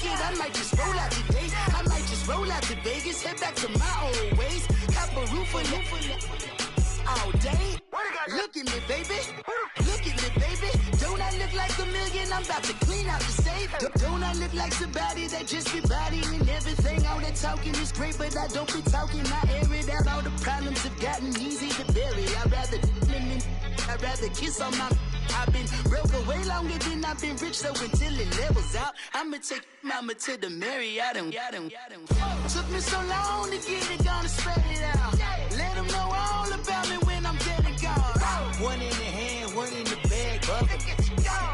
it, I might just roll out today. I might just roll out to Vegas, head back to my old ways. Cop a roof for all day. Look at me, baby. Look at me, baby. Don't I look like a million? I'm about to clean out the safe. Don't I look like somebody that just be bodying everything? All that talking is great, but I don't be talking. I air it out. All the problems have gotten easy to bury. I'd rather kiss on my. I've been broke way longer than I've been rich, so until it levels out, I'ma take mama to the Marriott and took me so long to get it, gonna spread it out. Let them know all about me when I'm dead and gone. One in the hand, one in the bag, bubble.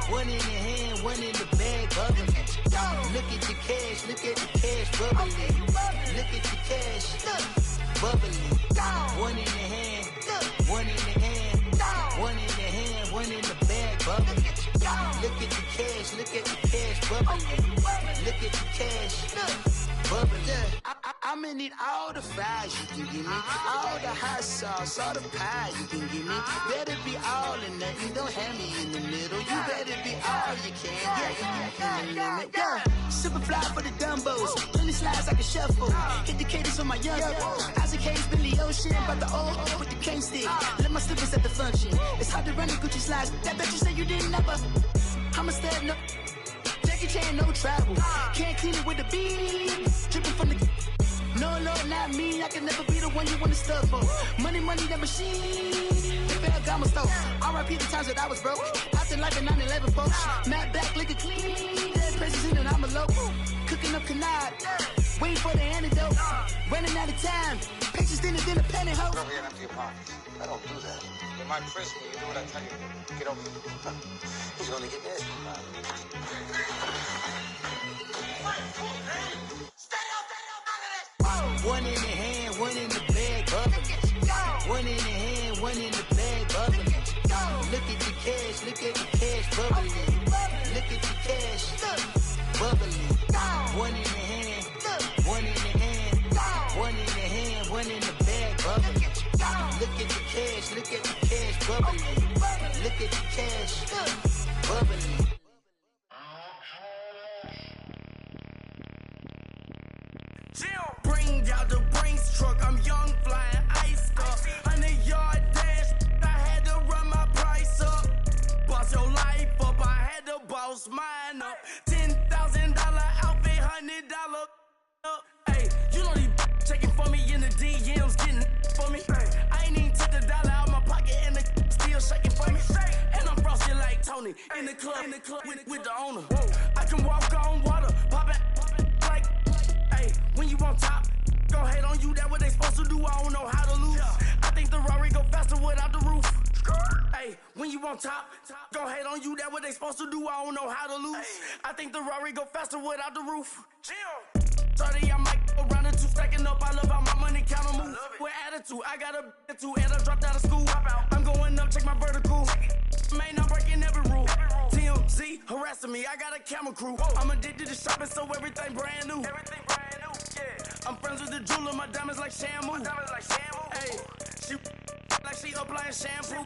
One in the hand, one in the bag, bubble. Look at the cash, look at the cash bubbling. Look at the cash, bubbling. One in the hand, one in the hand, one in the hand, one in the bag, bubbling. Look at the cash, look at the cash bubbling. Look at the cash, bubbling. I'ma need all the fries you can give me, all the hot sauce, all the pie you can give me. Better be all or nothing, don't have me in the middle. You better be all you can. Yeah. Super fly for the dumbos, plenty slides like a shuffle. Hit the cadence for my young Isaac Hayes, Billy Ocean, but the old with the cane stick. Let my slippers at the function. It's hard to run the Gucci slides. That bet you say you didn't never. I'ma step no. Jackie Chan, no travel. Can't clean it with the beat. Dripping from the. No, not me. I can never be the one you want to stuff for. Money, that machine. Got my stove. R.I.P. the times that I was broke. Acting like a 9/11 folks. Matte back, liquor clean. Dead presses in and I'm a local. Cooking up canard. Waiting for the antidote. Running out of time. Patience thinner than a penny hoe. Over here and empty your pockets. I don't do that. In my prison, you do what I tell you. Get over here. He's gonna get this. One in the hand, one in the bag, bubbling. One in the hand, one in the bag, bubbling. Look at the cash, look at the cash bubbling. Look at the cash, bubbling. One in the hand, one in the hand, one in the hand, one in the bag, bubbling. Look at the cash, look at the cash bubbling. Look at the cash, bubbling. Bring out the Brinks truck, I'm young, flying ice up. 100-yard dash, I had to run my price up. Boss your life up, I had to boss mine up. $10,000 outfit, $100 up. Hey, you know these checking for me in the DMs, getting for me. I ain't even took the dollar out my pocket and the still shaking for me. And I'm frosted like Tony in the club with the owner. I can walk on water, pop it like. Hey, when you on top, go hate on you, that what they supposed to do, I don't know how to lose. I think the Rari go faster without the roof. Hey, when you on top, go hate on you, that what they supposed to do, I don't know how to lose. I think the Rari go faster without the roof. 30, I might go round and two, stacking up, I love how my money counter move. With attitude, I got a attitude, and I dropped out of school. I'm going up, check my vertical. Man, I'm breaking every rule. TMZ harassing me, I got a camera crew. I'm addicted to shopping, so everything brand new. I'm friends with the jeweler, my diamonds like Shamu. Hey, she like she applying shampoo.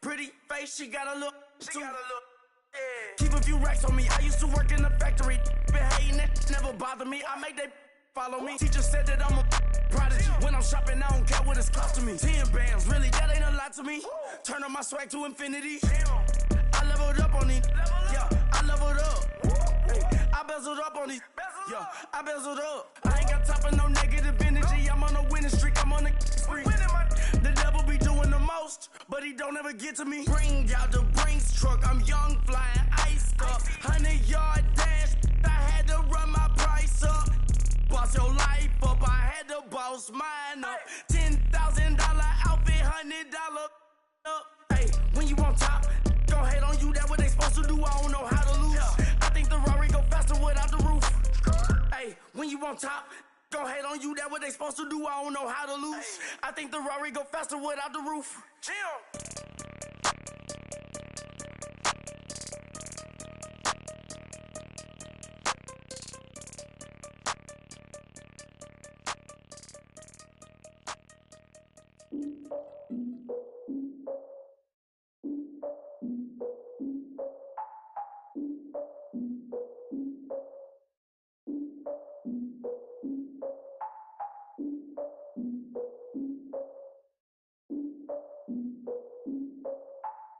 Pretty face, she got a look. Keep a few racks on me. I used to work in the factory. Been hating it, never bother me. I make they follow me. Teacher said that I'm a prodigy. When I'm shopping, I don't care what it's costing me. 10 bands, really, that ain't a lot to me. Turn on my swag to infinity. I leveled up on these. Yeah, I leveled up. Hey, I bezeled up on these. Yeah, I bezeled up. I ain't got time for no negative energy. I'm on a winning streak. I'm on a spree. The devil be doing the most, but he don't ever get to me. Bring out the Brinks truck. I'm young, flying ice up. 100-yard dash. I had to run my price up. Boss your life up. I had to boss mine up. $10,000 outfit, $100 up. Hey, when you on top, go hate on you. That what they supposed to do. I don't know how to lose. I think the Rari go faster without the roof. Hey, when you on top, go hate on you. That what they supposed to do. I don't know how to lose. I think the Rari go faster without the roof.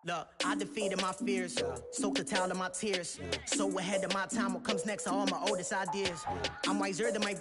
Look, I defeated my fears, soaked a towel in my tears. So ahead of my time, what comes next are all my oldest ideas. I'm wiser than my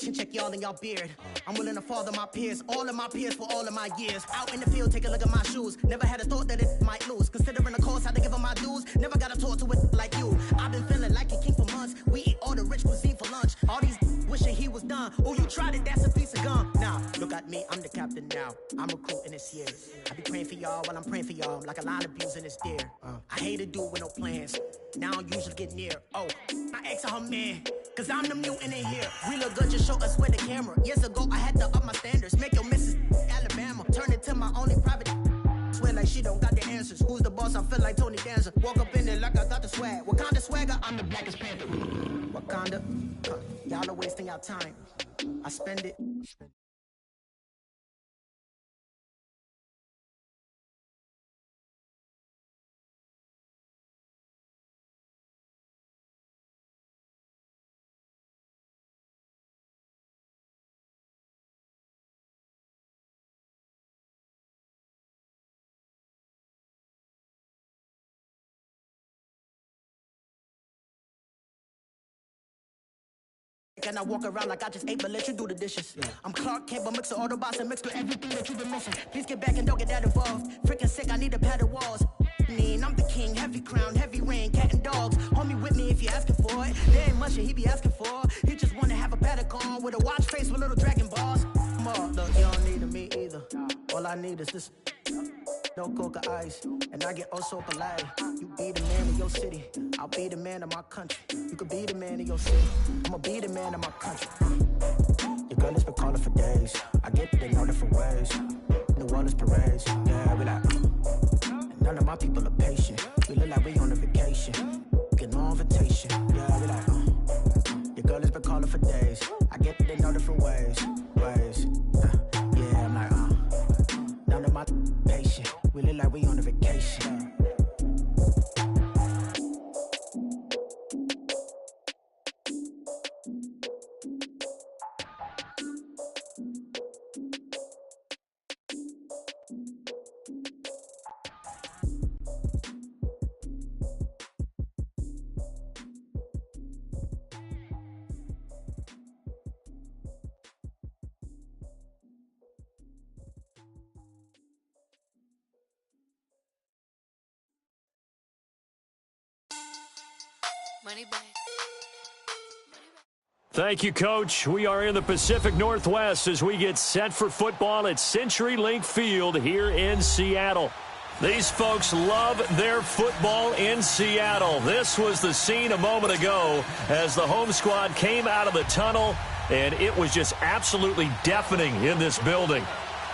chin check y'all in y'all beard. I'm willing to father my peers, all of my peers for all of my years. Out in the field, take a look at my shoes. Never had a thought that it might lose. Considering the cost, had to give them my dues. Never got to talk to it like you. I've been feeling like a king for months. We eat all the rich cuisine for lunch. All these wishing he was done. Oh, you tried it, that's a piece of gum. Nah, look at me, I'm the captain now. I'm recruiting this year. I be praying for y'all while I'm praying for y'all. Like a line of abusing this deer. I hate to do it with no plans. Now I usually get near. Oh, my ex her man. Cause I'm the mutant in here. We look good, just show us where the camera. Years ago, I had to up my standards. Make your missus Alabama. Turn it to my only private. Swear like she don't got the answers. Who's the boss? I feel like Tony Danza. Walk up in there like I got the swag. Wakanda swagger, I'm the blackest panther. Wakanda, y'all are wasting your time. I spend it. And I walk around like I just ate, but let you do the dishes. I'm Clark Kent, but mix the Autobots and mix with everything that you've been missing. Please get back and don't get that involved. Freaking sick, I need a padded walls. I'm the king, heavy crown, heavy rain, cat and dogs. Homie with me if you're asking for it. There ain't much that he be asking for. He just wanna have a paddock on with a watch face with little dragon balls. Look, you don't need me either. All I need is this. No coca ice, and I get oh so polite. You be the man of your city, I'll be the man of my country. You could be the man of your city, I'ma be the man of my country. Your girl has been calling for days. I get it in all different ways. New Orleans parades, yeah, we like. And none of my people are patient. We look like we on a vacation. Get no invitation, yeah, we like. Your girl has been calling for days. I get it in all different ways. Yeah, I'm like, none of my patient. We look like we on a vacation. Thank you, Coach. We are in the Pacific Northwest as we get set for football at CenturyLink Field here in Seattle. These folks love their football in Seattle. This was the scene a moment ago as the home squad came out of the tunnel, and it was just absolutely deafening in this building.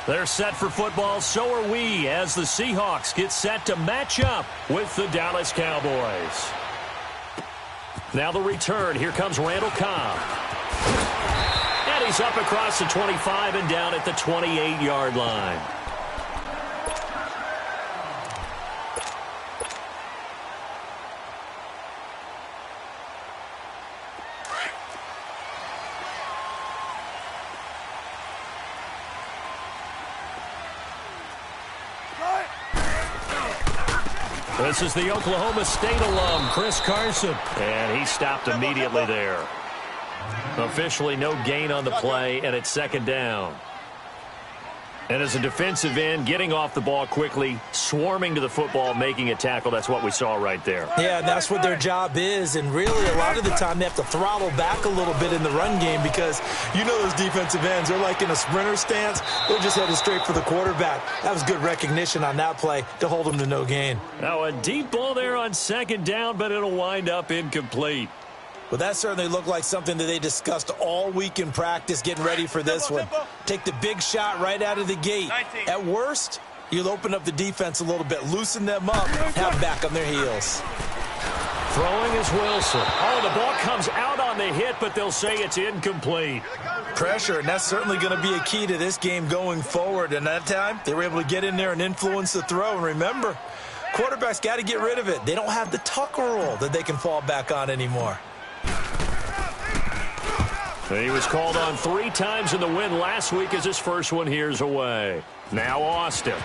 They're set for football, so are we, as the Seahawks get set to match up with the Dallas Cowboys. Now the return. Here comes Randall Cobb. And he's up across the 25 and down at the 28-yard line. This is the Oklahoma State alum, Chris Carson. And he stopped immediately there. Officially no gain on the play, and it's second down. And as a defensive end, getting off the ball quickly, swarming to the football, making a tackle, that's what we saw right there. Yeah, and that's what their job is. And really, a lot of the time, they have to throttle back a little bit in the run game because you know those defensive ends, they're like in a sprinter stance. They're just headed straight for the quarterback. That was good recognition on that play to hold them to no gain. Now, a deep ball there on second down, but it'll wind up incomplete. Well, that certainly looked like something that they discussed all week in practice getting ready for this one. Take the big shot right out of the gate. At worst, you'll open up the defense a little bit, loosen them up, have back on their heels. Throwing is Wilson. Oh, the ball comes out on the hit, but they'll say it's incomplete. Pressure, and that's certainly going to be a key to this game going forward. And that time, they were able to get in there and influence the throw. And remember, quarterbacks got to get rid of it. They don't have the Tucker rule that they can fall back on anymore. He was called on 3 times in the win last week as his first one here's away. Now Austin.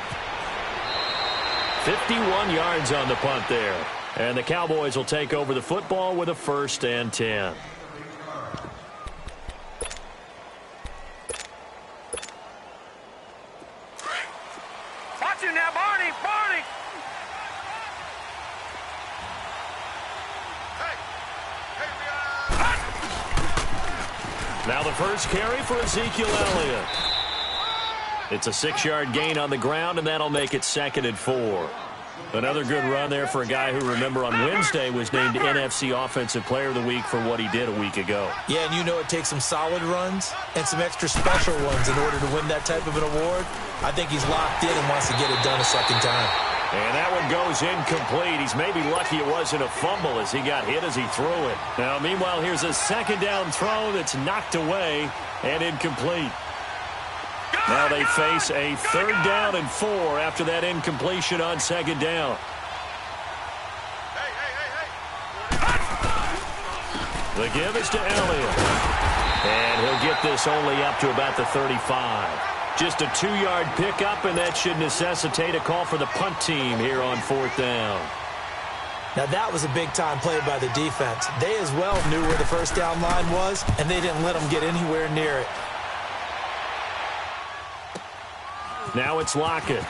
51 yards on the punt there. And the Cowboys will take over the football with a 1st and 10. Watch you now, Barney! Barney! Now the first carry for Ezekiel Elliott. It's a 6-yard gain on the ground, and that'll make it 2nd and 4. Another good run there for a guy who, remember, on Wednesday was named NFC Offensive Player of the Week for what he did a week ago. Yeah, and you know it takes some solid runs and some extra special ones in order to win that type of an award. I think he's locked in and wants to get it done a second time. And that one goes incomplete. He's maybe lucky it wasn't a fumble as he got hit as he threw it. Now, meanwhile, here's a 2nd down throw that's knocked away and incomplete. Now they face a 3rd down and 4 after that incompletion on 2nd down. The give is to Elliott. And he'll get this only up to about the 35. Just a 2-yard pickup, and that should necessitate a call for the punt team here on 4th down. Now that was a big-time play by the defense. They as well knew where the 1st down line was, and they didn't let them get anywhere near it. Now it's Lockett.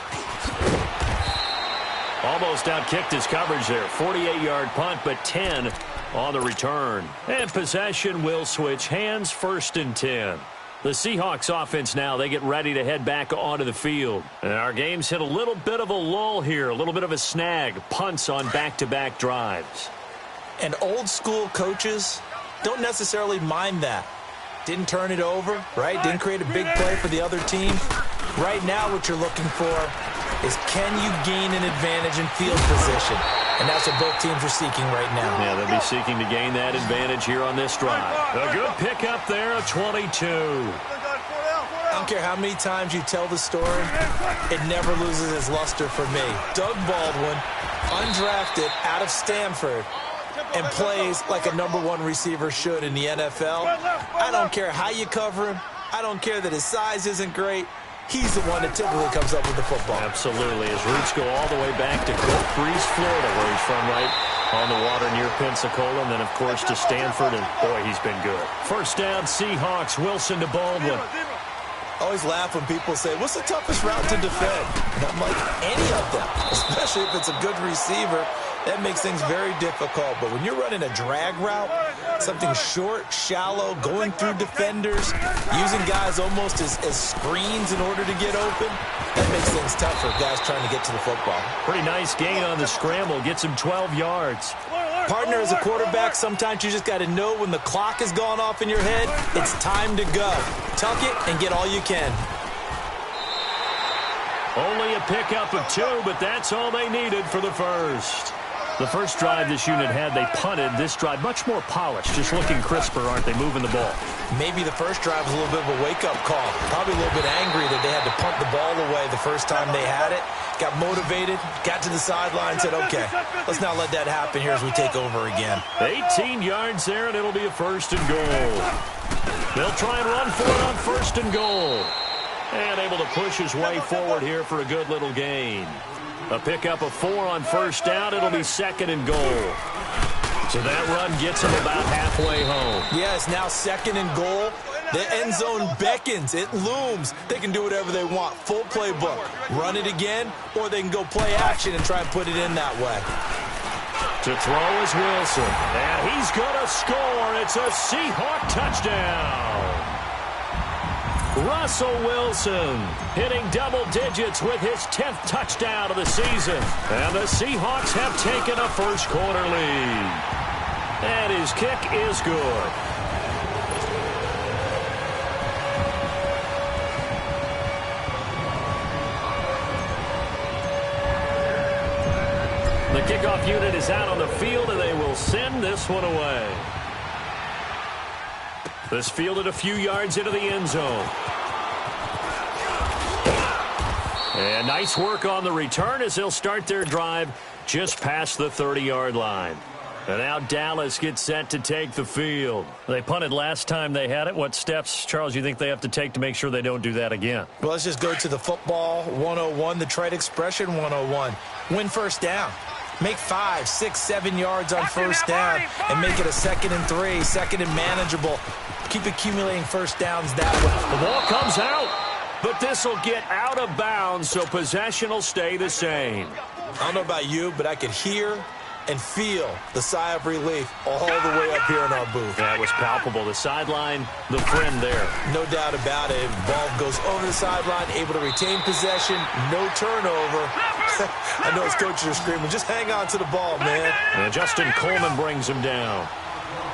Almost outkicked his coverage there. 48-yard punt, but 10 on the return. And possession will switch hands, 1st and 10. The Seahawks offense now, they get ready to head back onto the field. And our game's hit a little bit of a lull here, a little bit of a snag. Punts on back-to-back drives. And old-school coaches don't necessarily mind that. Didn't turn it over, right? Didn't create a big play for the other team. Right now what you're looking for is can you gain an advantage in field position? And that's what both teams are seeking right now. Yeah, they'll be seeking to gain that advantage here on this drive. A good pickup there, a 22. I don't care how many times you tell the story, it never loses its luster for me. Doug Baldwin, undrafted out of Stanford, and plays like a #1 receiver should in the NFL. I don't care how you cover him. I don't care that his size isn't great. He's the one that typically comes up with the football. Absolutely. His roots go all the way back to Gulf Breeze, Florida, where he's from, right on the water near Pensacola. And then, of course, to Stanford. And, boy, he's been good. 1st down, Seahawks. Wilson to Baldwin. I always laugh when people say, what's the toughest route to defend? And I'm like, any of them, especially if it's a good receiver. That makes things very difficult. But when you're running a drag route, something short, shallow, going through defenders, using guys almost as screens in order to get open, that makes things tough for guys trying to get to the football. Pretty nice gain on the scramble. Gets him 12 yards. Partner, as a quarterback, sometimes you just got to know when the clock has gone off in your head, it's time to go. Tuck it and get all you can. Only a pickup of 2, but that's all they needed for the first. The first drive this unit had, they punted. This drive, much more polished, just looking crisper, aren't they, moving the ball? Maybe the first drive was a little bit of a wake-up call. Probably a little bit angry that they had to punt the ball away the first time they had it. Got motivated, got to the sideline, said, okay, let's not let that happen here as we take over again. 18 yards there, and it'll be a 1st and goal. They'll try and run for it on 1st and goal. And able to push his way forward here for a good little gain. A pickup of 4 on 1st down. It'll be 2nd and goal. So that run gets him about halfway home. Yeah, it's now 2nd and goal. The end zone beckons. It looms. They can do whatever they want. Full playbook. Run it again, or they can go play action and try and put it in that way. To throw is Wilson. And he's going to score. It's a Seahawk touchdown. Russell Wilson hitting double digits with his 10th touchdown of the season. And the Seahawks have taken a first-quarter lead. And his kick is good. The kickoff unit is out on the field, and they will send this one away. This fielded a few yards into the end zone. And nice work on the return as they'll start their drive just past the 30-yard line. And now Dallas gets set to take the field. They punted last time they had it. What steps, Charles, you think they have to take to make sure they don't do that again? Well, let's just go to the football 101, the trade expression 101. Win first down. Make 5, 6, 7 yards on first down and make it a 2nd and 3, 2nd and manageable. Keep accumulating first downs that way. The ball comes out, but this will get out of bounds, so possession will stay the same. I don't know about you, but I could hear and feel the sigh of relief all the way up here in our booth. That was palpable. The sideline, the friend there. No doubt about it. Ball goes over the sideline, able to retain possession, no turnover. I know his coaches are screaming, just hang on to the ball, man. And Justin Coleman brings him down.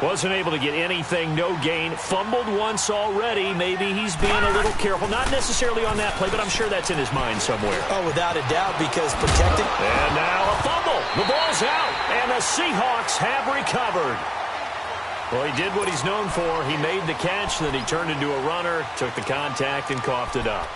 Wasn't able to get anything, no gain. Fumbled once already. Maybe he's being a little careful. Not necessarily on that play, but I'm sure that's in his mind somewhere. Oh, without a doubt, because protected. And now a fumble. The ball's out, and the Seahawks have recovered. Well, he did what he's known for. He made the catch, then he turned into a runner, took the contact, and coughed it up.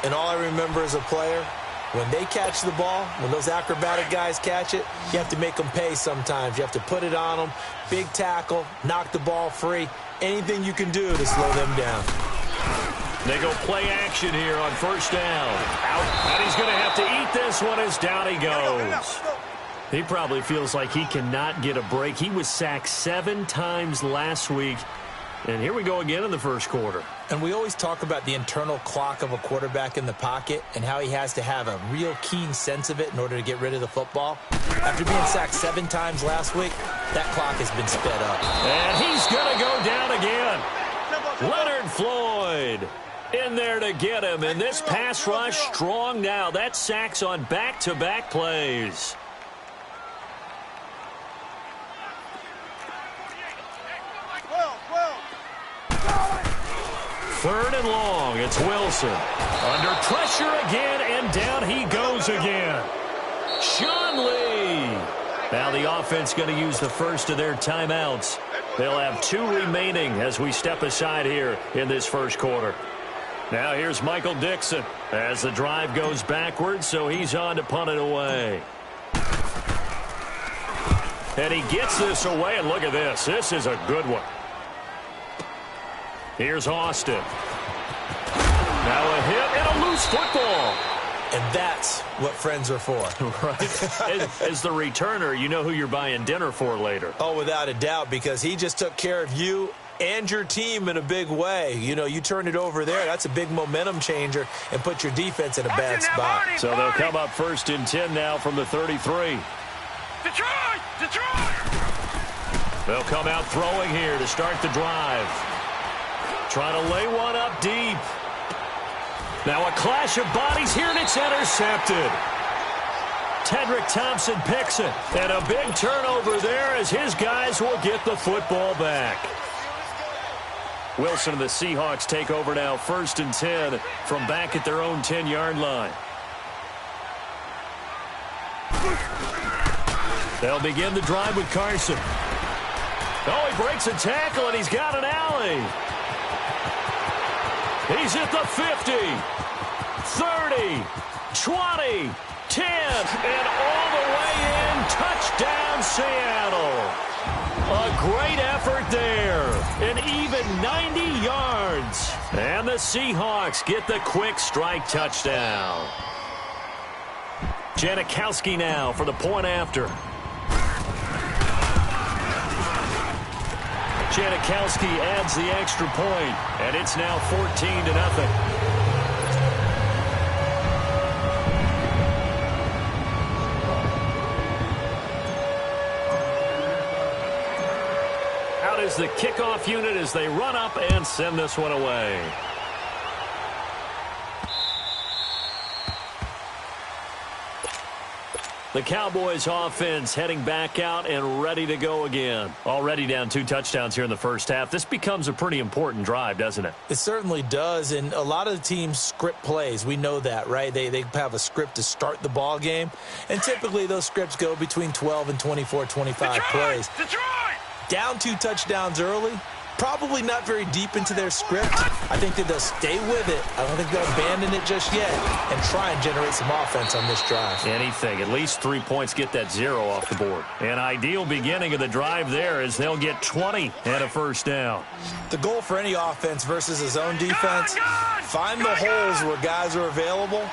And all I remember as a player, when they catch the ball, when those acrobatic guys catch it, you have to make them pay sometimes. You have to put it on them, big tackle, knock the ball free, anything you can do to slow them down. They go play action here on first down. Out, and he's going to have to eat this one as down he goes. He probably feels like he cannot get a break. He was sacked 7 times last week. And here we go again in the first quarter. And we always talk about the internal clock of a quarterback in the pocket and how he has to have a real keen sense of it in order to get rid of the football. After being sacked 7 times last week, that clock has been sped up. And he's going to go down again. Leonard Floyd in there to get him. And this pass rush strong now. That's sacks on back-to-back plays. Third and long, it's Wilson. Under pressure again, and down he goes again. Sean Lee. Now the offense going to use the first of their timeouts. They'll have 2 remaining as we step aside here in this first quarter. Now here's Michael Dixon as the drive goes backwards, so he's on to punt it away. And he gets this away, and look at this. This is a good one. Here's Austin. Now a hit and a loose football. And that's what friends are for. Right. As the returner, you know who you're buying dinner for later. Oh, without a doubt, because he just took care of you and your team in a big way. You know, you turn it over there. That's a big momentum changer and put your defense in a bad spot. So they'll come up 1st and 10 now from the 33. Detroit! They'll come out throwing here to start the drive. Trying to lay one up deep. Now a clash of bodies here, and it's intercepted. Tedrick Thompson picks it. And a big turnover there as his guys will get the football back. Wilson and the Seahawks take over now 1st and 10 from back at their own 10-yard line. They'll begin the drive with Carson. Oh, he breaks a tackle, and he's got an alley. He's at the 50, 30, 20, 10, and all the way in. Touchdown, Seattle. A great effort there. An even 90 yards. And the Seahawks get the quick strike touchdown. Janikowski now for the point after. Janikowski adds the extra point, and it's now 14-0. Out is the kickoff unit as they run up and send this one away. The Cowboys offense heading back out and ready to go again. Already down 2 touchdowns here in the first half. This becomes a pretty important drive, doesn't it? It certainly does, and a lot of the teams script plays. We know that, right? They have a script to start the ball game, and typically those scripts go between 12 and 24, 25 plays. Detroit! Down 2 touchdowns early, Probably not very deep into their script. I think that they'll stay with it. I don't think they'll abandon it just yet and try and generate some offense on this drive. Anything. At least 3 points, get that 0 off the board. An ideal beginning of the drive there is they'll get 20 and a first down. The goal for any offense versus a zone defense, find the holes where guys are available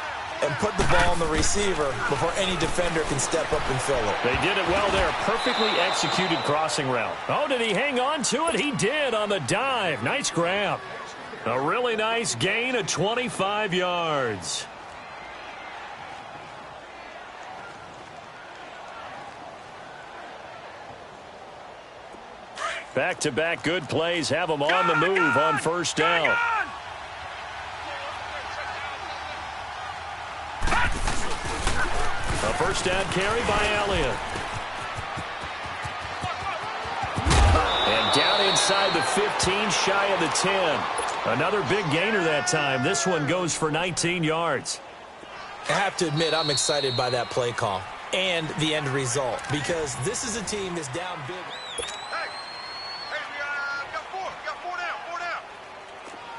and put the ball on the receiver before any defender can step up and fill it. They did it well there. Perfectly executed crossing route. Oh, did he hang on to it? He did on the dive. Nice grab. A really nice gain of 25 yards. Back-to-back good plays have them on the move on first down. A first down carry by Elliott. And down inside the 15, shy of the 10. Another big gainer that time. This one goes for 19 yards. I have to admit, I'm excited by that play call and the end result because this is a team that's down big.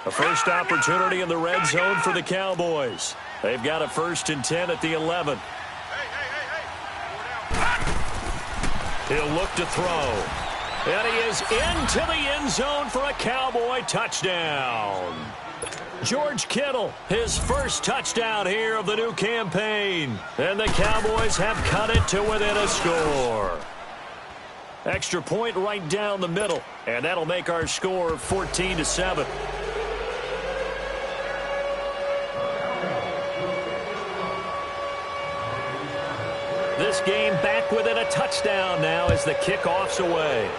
A first opportunity in the red zone for the Cowboys. They've got a 1st and 10 at the 11. He'll look to throw. And he is into the end zone for a Cowboy touchdown. George Kittle, his first touchdown here of the new campaign. And the Cowboys have cut it to within a score. Extra point right down the middle. And that'll make our score 14-7. This game back within a touchdown now as the kickoff's away.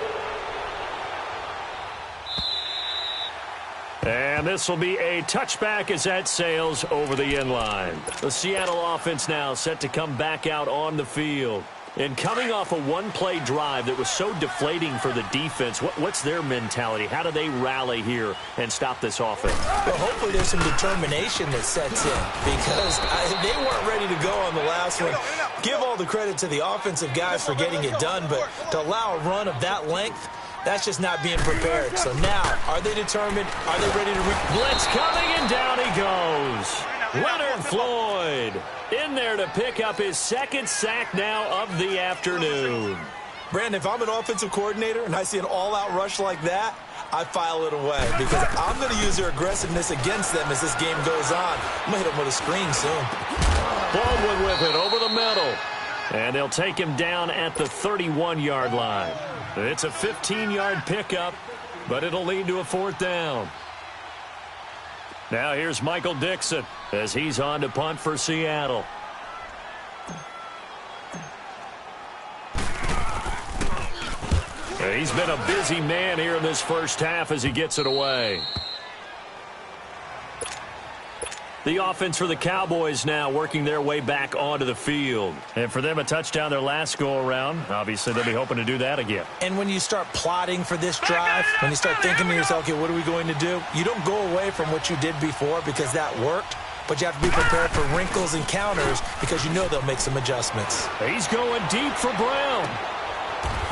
And this will be a touchback as that sails over the end line. The Seattle offense now set to come back out on the field. And coming off a one-play drive that was so deflating for the defense, what's their mentality? How do they rally here and stop this offense? Well, hopefully there's some determination that sets in because they weren't ready to go on the last one. Give all the credit to the offensive guys for getting it done, but to allow a run of that length, that's just not being prepared. So now, are they determined? Are they ready to blitz coming, and down he goes. Leonard Floyd in there to pick up his 2nd sack now of the afternoon. Brandon, if I'm an offensive coordinator and I see an all-out rush like that, I file it away because I'm going to use their aggressiveness against them as this game goes on. I'm going to hit them with a screen soon. Baldwin with it over the middle. And they'll take him down at the 31-yard line. It's a 15-yard pickup, but it'll lead to a 4th down. Now here's Michael Dixon as he's on to punt for Seattle. He's been a busy man here in this first half as he gets it away. The offense for the Cowboys now working their way back onto the field. And for them, a touchdown their last go-around. Obviously, they'll be hoping to do that again. And when you start plotting for this drive, when you start thinking to yourself, okay, what are we going to do? You don't go away from what you did before because that worked. But you have to be prepared for wrinkles and counters because you know they'll make some adjustments. He's going deep for Brown.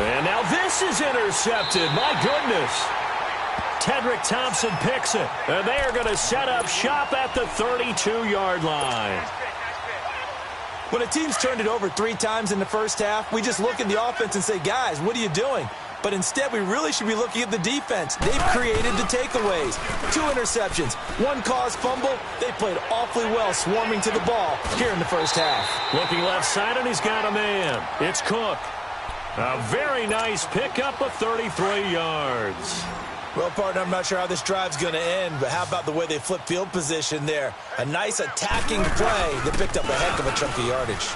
And now this is intercepted. My goodness. Tedrick Thompson picks it. And they are going to set up shop at the 32-yard line. When a team's turned it over 3 times in the first half, we just look at the offense and say, guys, what are you doing? But instead, we really should be looking at the defense. They've created the takeaways. 2 interceptions, 1 caused fumble. They played awfully well swarming to the ball here in the first half. Looking left side, and he's got a man. It's Cook. A very nice pickup of 33 yards. Well, partner, I'm not sure how this drive's going to end, but how about the way they flip field position there? A nice attacking play that picked up a heck of a chunk of yardage.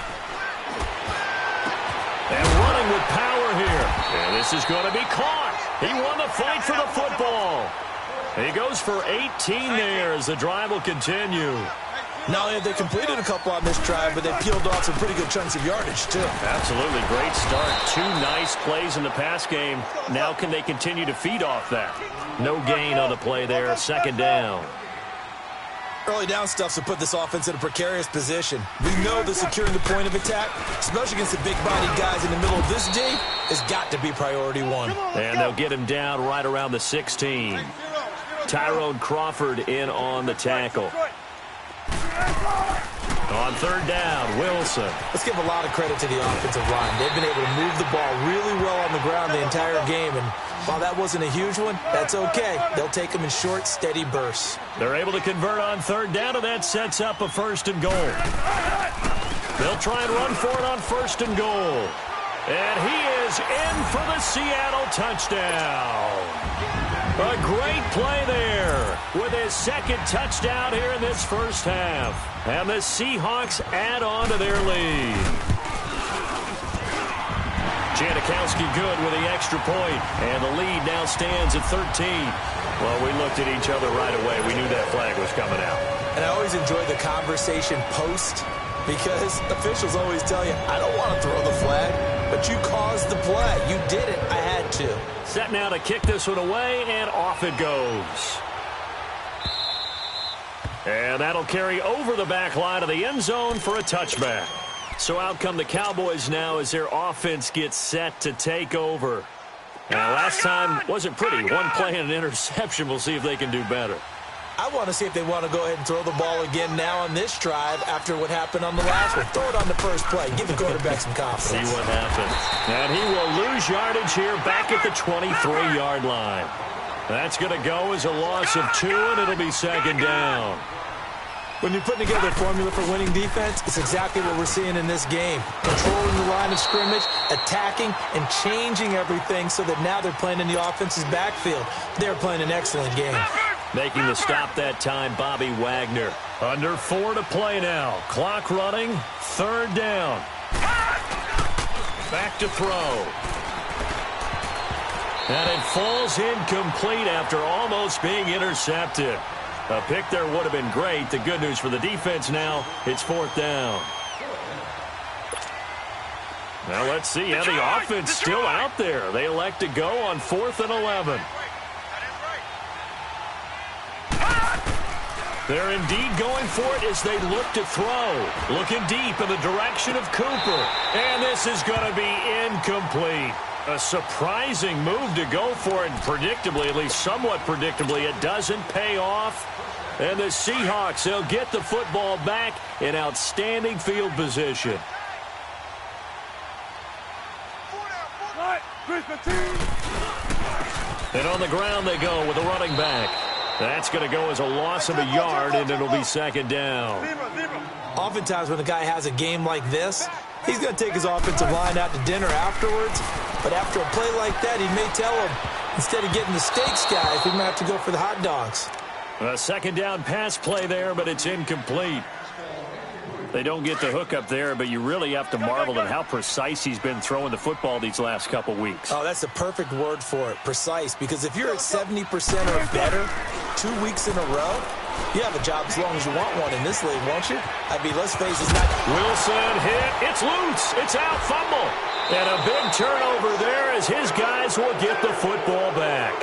And running with power here. And this is going to be caught. He won the fight for the football. He goes for 18 there as the drive will continue. Not only have they completed a couple on this drive, but they peeled off some pretty good chunks of yardage, too. Absolutely. Great start. 2 nice plays in the pass game. Now can they continue to feed off that? No gain on the play there. 2nd down. Early down stuffs will put this offense in a precarious position. We know that securing the point of attack, especially against the big-bodied guys in the middle of this D, has got to be priority one. And they'll get him down right around the 16. Tyrone Crawford in on the tackle. On third down, Wilson. Let's give a lot of credit to the offensive line. They've been able to move the ball really well on the ground the entire game, and while that wasn't a huge one, that's okay. They'll take them in short, steady bursts. They're able to convert on third down, and that sets up a first and goal. They'll try and run for it on first and goal. And he is in for the Seattle touchdown. A great play there with his second touchdown here in this first half. And the Seahawks add on to their lead. Janikowski good with the extra point, and the lead now stands at 13. Well, we looked at each other right away. We knew that flag was coming out. And I always enjoy the conversation post, because officials always tell you, I don't want to throw the flag, but you caused the play. You did it. I had to. Set now to kick this one away, and off it goes. And that'll carry over the back line of the end zone for a touchback. So out come the Cowboys now as their offense gets set to take over. Now, last time wasn't pretty. One play and an interception. We'll see if they can do better. I want to see if they want to go ahead and throw the ball again now on this drive after what happened on the last one. Throw it on the first play. Give the quarterback some confidence. See what happens. And he will lose yardage here back at the 23-yard line. That's going to go as a loss of 2, and it'll be second down. When you're putting together a formula for winning defense, it's exactly what we're seeing in this game. Controlling the line of scrimmage, attacking, and changing everything so that now they're playing in the offense's backfield. They're playing an excellent game. Making the stop that time, Bobby Wagner. Under 4 to play now. Clock running. Third down. Back to throw. And it falls incomplete after almost being intercepted. A pick there would have been great. The good news for the defense now, it's fourth down. Now let's see how the offense still out there. They elect to go on 4th and 11. They're indeed going for it as they look to throw. Looking deep in the direction of Cooper. And this is going to be incomplete. A surprising move to go for it, and predictably, at least somewhat predictably, it doesn't pay off. And the Seahawks, they'll get the football back in outstanding field position. And on the ground they go with a running back. That's going to go as a loss of a yard, and it'll be second down. Oftentimes when a guy has a game like this, he's going to take his offensive line out to dinner afterwards. But after a play like that, he may tell him, instead of getting the steaks, guys, we're going to have to go for the hot dogs. A second down pass play there, but it's incomplete. They don't get the hook up there, but you really have to marvel at how precise he's been throwing the football these last couple weeks. Oh, that's the perfect word for it, precise. Because if you're at 70% or better 2 weeks in a row, you have a job as long as you want one in this league, won't you? I mean, let's face it, it's not... Wilson hit. It's loose. It's out. Fumble. And a big turnover there as his guys will get the football back.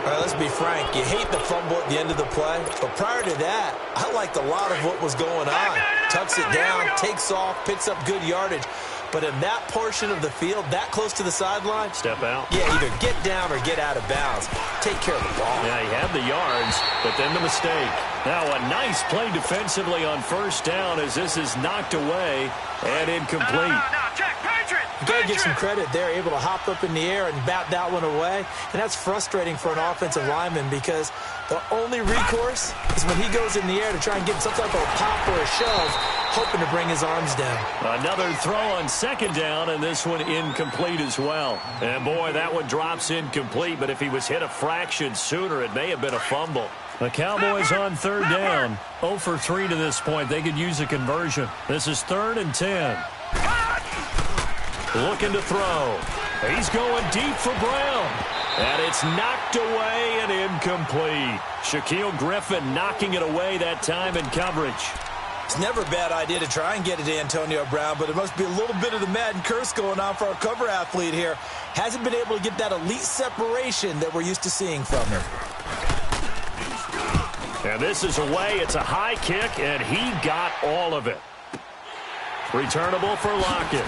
All right, let's be frank. You hate the fumble at the end of the play. But prior to that, I liked a lot of what was going on. Tucks it down, takes off, picks up good yardage. But in that portion of the field, that close to the sideline... Step out. Yeah, either get down or get out of bounds. Take care of the ball. Yeah, he had the yards, but then the mistake. Now a nice play defensively on first down as this is knocked away and incomplete. You got to give some credit there, able to hop up in the air and bat that one away. And that's frustrating for an offensive lineman because the only recourse is when he goes in the air to try and get some type of a pop or a shove, hoping to bring his arms down. Another throw on second down, and this one incomplete as well. And, boy, that one drops incomplete, but if he was hit a fraction sooner, it may have been a fumble. The Cowboys on third down, 0 for 3 to this point. They could use a conversion. This is 3rd and 10. Looking to throw. He's going deep for Brown. And it's knocked away and incomplete. Shaquille Griffin knocking it away that time in coverage. It's never a bad idea to try and get it to Antonio Brown, but it must be a little bit of the Madden curse going on for our cover athlete here. Hasn't been able to get that elite separation that we're used to seeing from him. And this is away. It's a high kick, and he got all of it. Returnable for Lockett.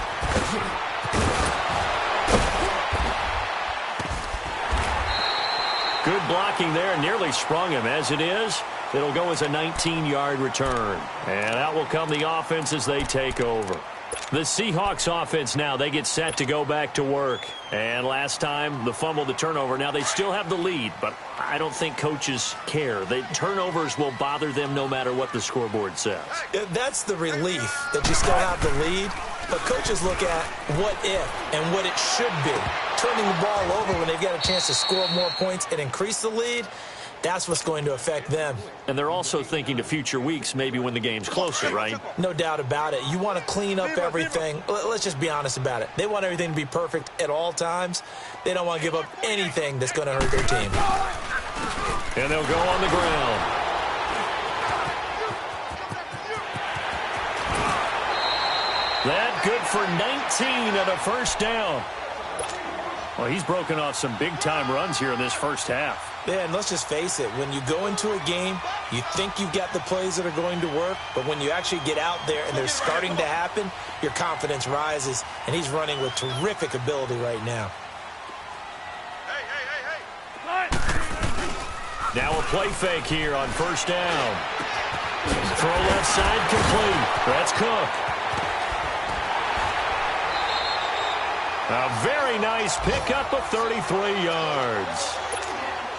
Good blocking there. Nearly sprung him. As it is, it'll go as a 19-yard return. And out will come the offense as they take over. The Seahawks offense now, they get set to go back to work. And last time, the fumble, the turnover. Now, they still have the lead, but I don't think coaches care. The turnovers will bother them no matter what the scoreboard says. That's the relief that you still have the lead. But coaches look at what if and what it should be. Turning the ball over when they've got a chance to score more points and increase the lead, that's what's going to affect them. And they're also thinking to future weeks, maybe when the game's closer, right? No doubt about it. You want to clean up everything. Let's just be honest about it. They want everything to be perfect at all times. They don't want to give up anything that's going to hurt their team. And they'll go on the ground. That good for 19 and a first down. Well, he's broken off some big-time runs here in this first half. Yeah, and let's just face it. When you go into a game, you think you've got the plays that are going to work, but when you actually get out there and they're starting to happen, your confidence rises, and he's running with terrific ability right now. Now a play fake here on first down. Throw left side complete. That's Cook. A very nice pickup of 33 yards.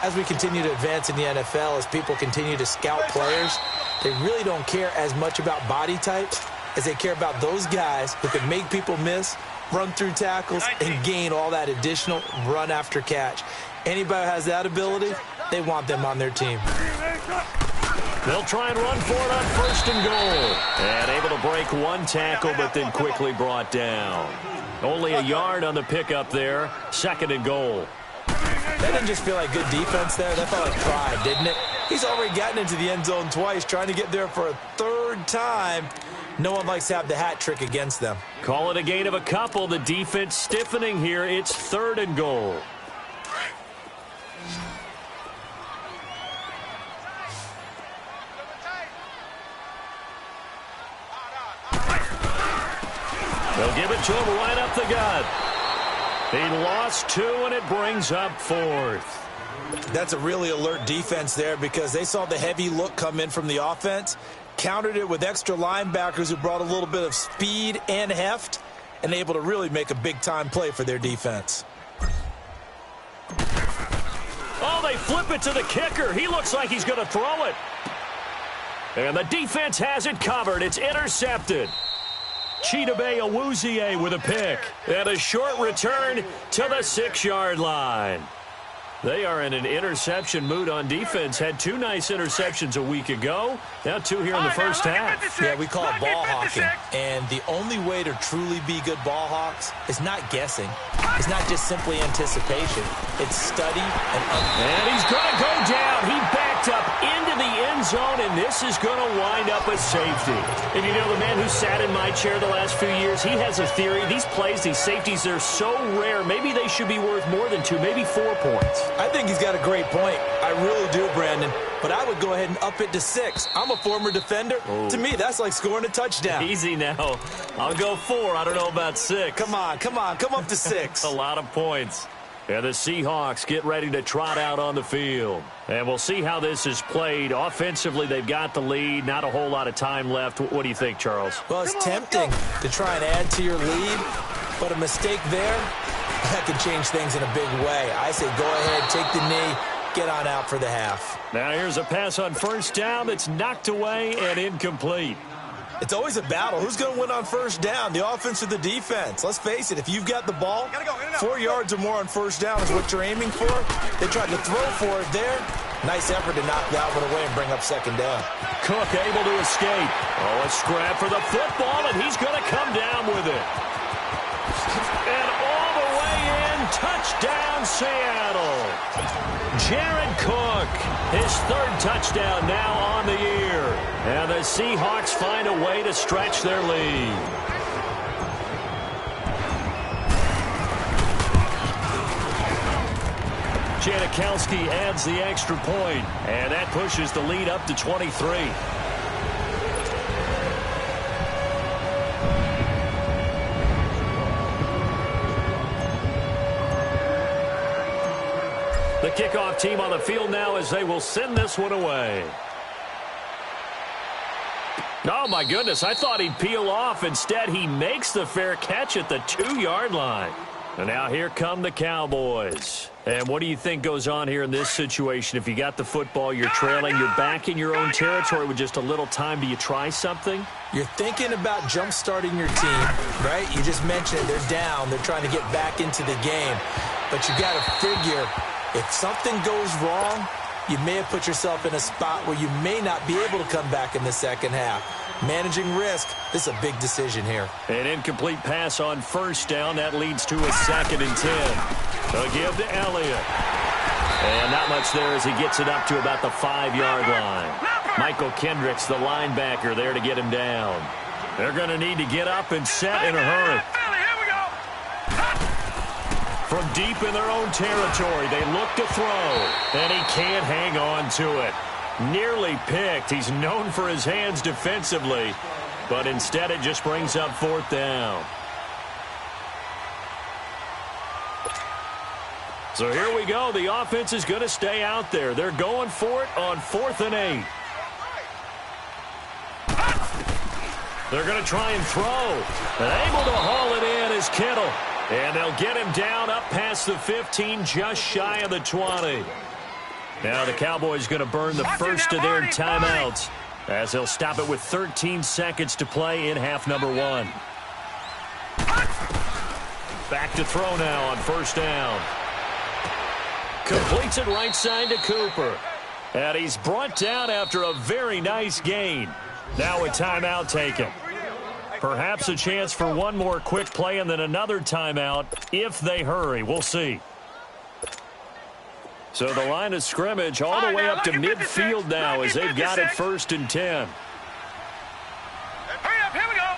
As we continue to advance in the NFL, as people continue to scout players, they really don't care as much about body types as they care about those guys who can make people miss, run through tackles, and gain all that additional run after catch. Anybody who has that ability, they want them on their team. They'll try and run for it on first and goal. And able to break one tackle, but then quickly brought down. Only a yard on the pickup there. Second and goal. That didn't just feel like good defense there. That felt like pride, didn't it? He's already gotten into the end zone twice, trying to get there for a third time. No one likes to have the hat trick against them. Call it a gain of a couple. The defense stiffening here. It's third and goal. They'll give it to him right up the gut. He lost two, and it brings up fourth. That's a really alert defense there because they saw the heavy look come in from the offense, countered it with extra linebackers who brought a little bit of speed and heft, and able to really make a big-time play for their defense. Oh, they flip it to the kicker. He looks like he's going to throw it. And the defense has it covered. It's intercepted. Chidobe Awuzie with a pick. And a short return to the 6-yard line. They are in an interception mood on defense. Had two nice interceptions a week ago. Now two here in the first half. Yeah, we call it ball hawking. And the only way to truly be good ball hawks is not guessing. It's not just simply anticipation. It's study and he's going to go down. He backed up into the end zone, and this is going to wind up a safety. And you know, the man who sat in my chair the last few years, he has a theory. These plays, these safeties, they're so rare. Maybe they should be worth more than 2, maybe 4 points. I think he's got a great point. I really do, Brandon. But I would go ahead and up it to 6. I'm a former defender. Oh. To me, that's like scoring a touchdown. Easy now. I'll go 4. I don't know about 6. Come on. Come up to 6. A lot of points. And the Seahawks get ready to trot out on the field. And we'll see how this is played. Offensively, they've got the lead. Not a whole lot of time left. What do you think, Charles? Well, it's tempting to try and add to your lead, but a mistake there, that could change things in a big way. I say go ahead, take the knee, get on out for the half. Now here's a pass on first down that's knocked away and incomplete. It's always a battle. Who's going to win on first down, the offense or the defense? Let's face it, if you've got the ball, 4 yards or more on first down is what you're aiming for. They tried to throw for it there. Nice effort to knock that one away and bring up second down. Cook able to escape. Oh, a scrap for the football, and he's going to come down with it. And all the way in, touchdown Seattle. Jared Cook, his 3rd touchdown now on the year. And the Seahawks find a way to stretch their lead. Janikowski adds the extra point, and that pushes the lead up to 23. The kickoff team on the field now as they will send this one away. Oh, my goodness. I thought he'd peel off. Instead, he makes the fair catch at the 2-yard line. And now here come the Cowboys. And what do you think goes on here in this situation? If you got the football, you're trailing, you're back in your own territory with just a little time. Do you try something? You're thinking about jump-starting your team, right? You just mentioned it. They're down. They're trying to get back into the game. But you got to figure, if something goes wrong, you may have put yourself in a spot where you may not be able to come back in the second half. Managing risk, this is a big decision here. An incomplete pass on first down. That leads to a 2nd and 10. A give to Elliott. And not much there as he gets it up to about the 5-yard line. Michael Kendricks, the linebacker, there to get him down. They're going to need to get up and set in a hurry. From deep in their own territory, they look to throw, and he can't hang on to it. Nearly picked. He's known for his hands defensively, but instead it just brings up 4th down. So here we go. The offense is going to stay out there. They're going for it on 4th and 8. They're going to try and throw. And able to haul it in is Kittle. And they'll get him down up past the 15, just shy of the 20. Now the Cowboys going to burn the first of their timeouts as they'll stop it with 13 seconds to play in half number 1. Back to throw now on 1st down. Completes it right side to Cooper. And he's brought down after a very nice gain. Now a timeout taken. Perhaps a chance for one more quick play and then another timeout if they hurry. We'll see. So the line of scrimmage all the way up to midfield now as they've got it 1st and 10. Hurry up, here we go.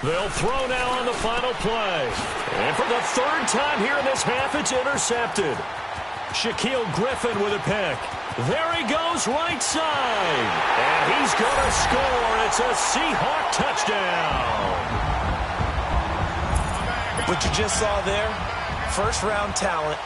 They'll throw now on the final play. And for the 3rd time here in this half, it's intercepted. Shaquille Griffin with a pick. There he goes right side. And he's going to score. It's a Seahawk touchdown. What you just saw there, first-round talent,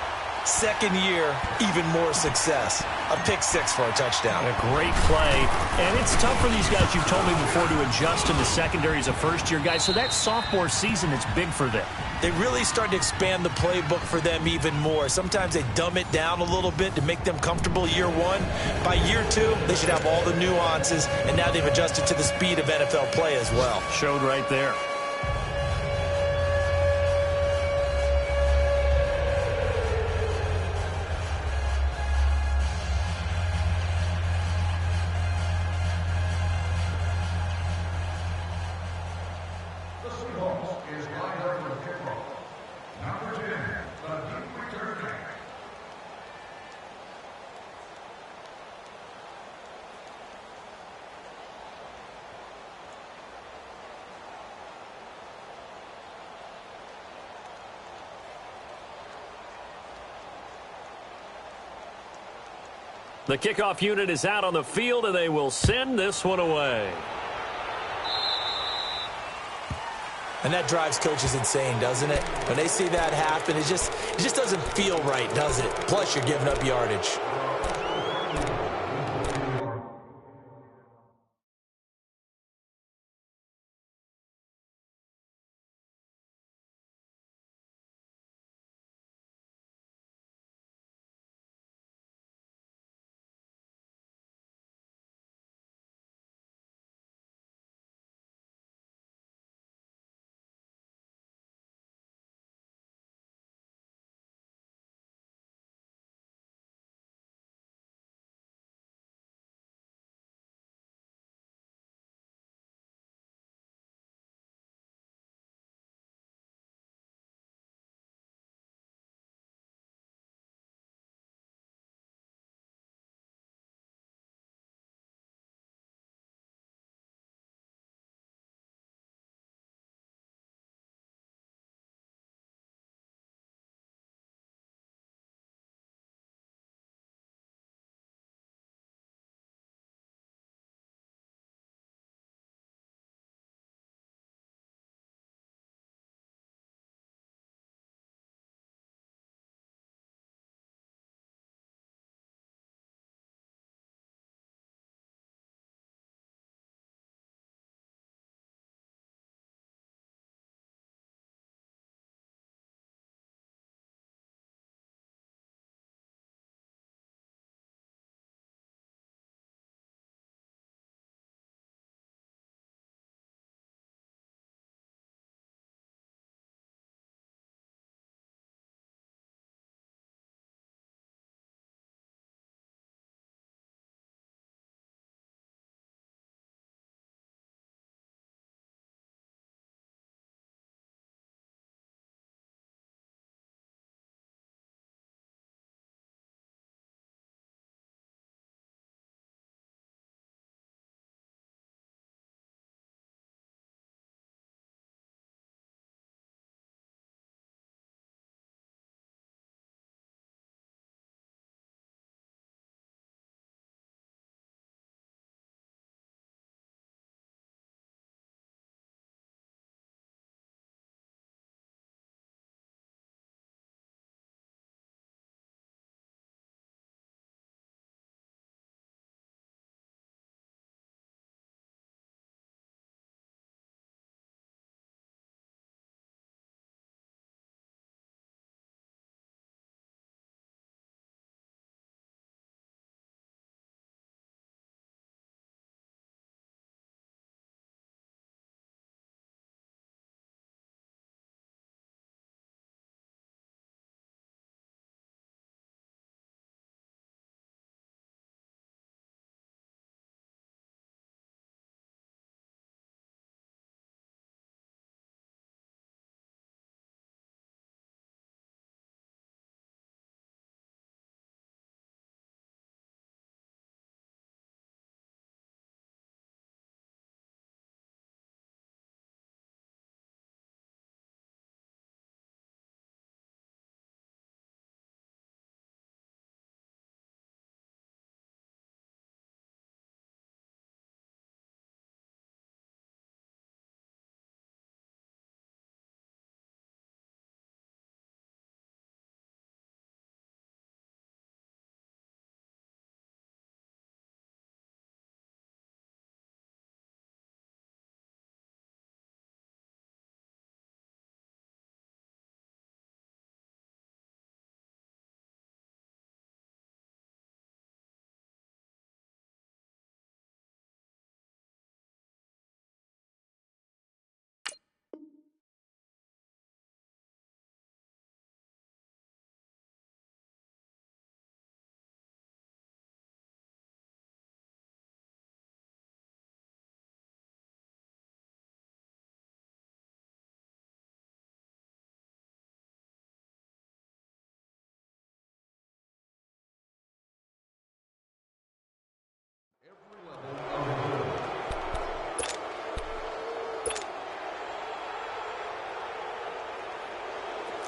second year, even more success. A pick 6 for a touchdown. A great play. And it's tough for these guys, you've told me before, to adjust in the secondary as a first-year guy. So that sophomore season is big for them. They really start to expand the playbook for them even more. Sometimes they dumb it down a little bit to make them comfortable year 1. By year 2, they should have all the nuances, and now they've adjusted to the speed of NFL play as well. Showed right there. The kickoff unit is out on the field, and they will send this one away. And that drives coaches insane, doesn't it? When they see that happen, it just doesn't feel right, does it? Plus, you're giving up yardage.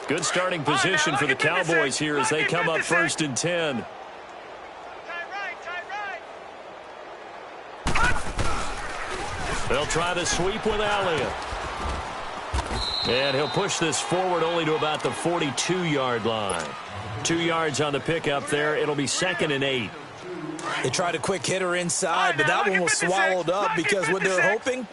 Good starting position for the Cowboys here as they come up 1st and 10. They'll try the sweep with Elliott. And he'll push this forward only to about the 42-yard line. 2 yards on the pickup there. It'll be 2nd and 8. They tried a quick hitter inside, but that one was swallowed up because what they're hoping,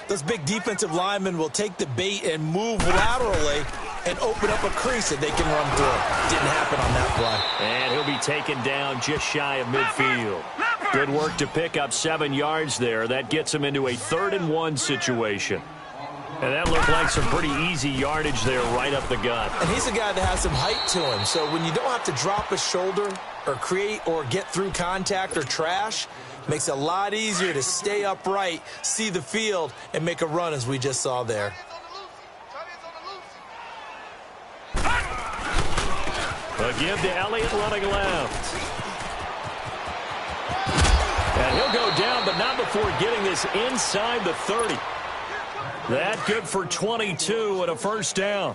those big defensive linemen will take the bait and move laterally and open up a crease that they can run through. Didn't happen on that play. And he'll be taken down just shy of midfield. Good work to pick up 7 yards there. That gets him into a 3rd and 1 situation. And that looked like some pretty easy yardage there right up the gut. And he's a guy that has some height to him. So when you don't have to drop a shoulder or create or get through contact or trash, makes it a lot easier to stay upright, see the field, and make a run as we just saw there. A give to Elliott running left. And he'll go down, but not before getting this inside the 30. That good for 22 and a 1st down.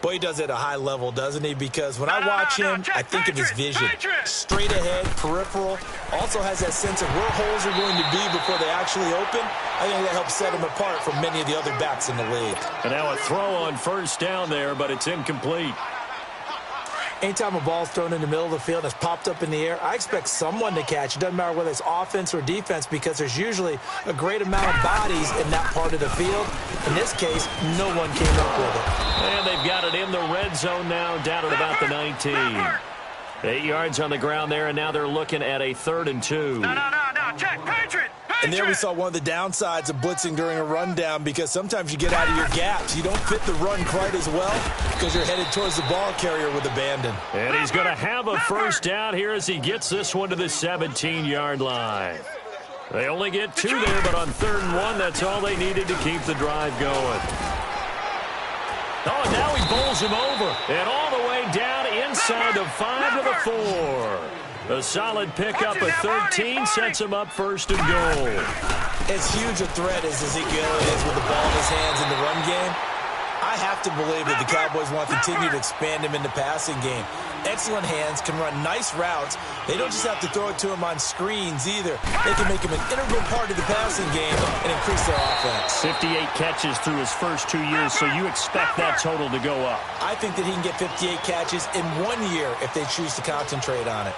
Boy, he does it at a high level, doesn't he? Because when I watch him, I think of his vision. Straight ahead, peripheral. Also has that sense of where holes are going to be before they actually open. I think that helps set him apart from many of the other backs in the league. And now a throw on 1st down there, but it's incomplete. Anytime a ball's thrown in the middle of the field and it's popped up in the air, I expect someone to catch. It doesn't matter whether it's offense or defense because there's usually a great amount of bodies in that part of the field. In this case, no one came up with it. And they've got it in the red zone now, down at about the 19. 8 yards on the ground there, and now they're looking at a 3rd and 2. No, check, Patriot. And there we saw one of the downsides of blitzing during a rundown because sometimes you get out of your gaps. You don't fit the run quite as well because you're headed towards the ball carrier with abandon. And he's going to have a 1st down here as he gets this one to the 17-yard line. They only get 2 there, but on 3rd and 1, that's all they needed to keep the drive going. Oh, and now he bowls him over. And all the way down inside the 5 to the 4. A solid pickup of 13 sets him up 1st and goal. As huge a threat as Ezekiel is with the ball in his hands in the run game, I have to believe that the Cowboys want to continue to expand him in the passing game. Excellent hands, can run nice routes. They don't just have to throw it to him on screens either. They can make him an integral part of the passing game and increase their offense. 58 catches through his first 2 years, so you expect that total to go up. I think that he can get 58 catches in 1 year if they choose to concentrate on it.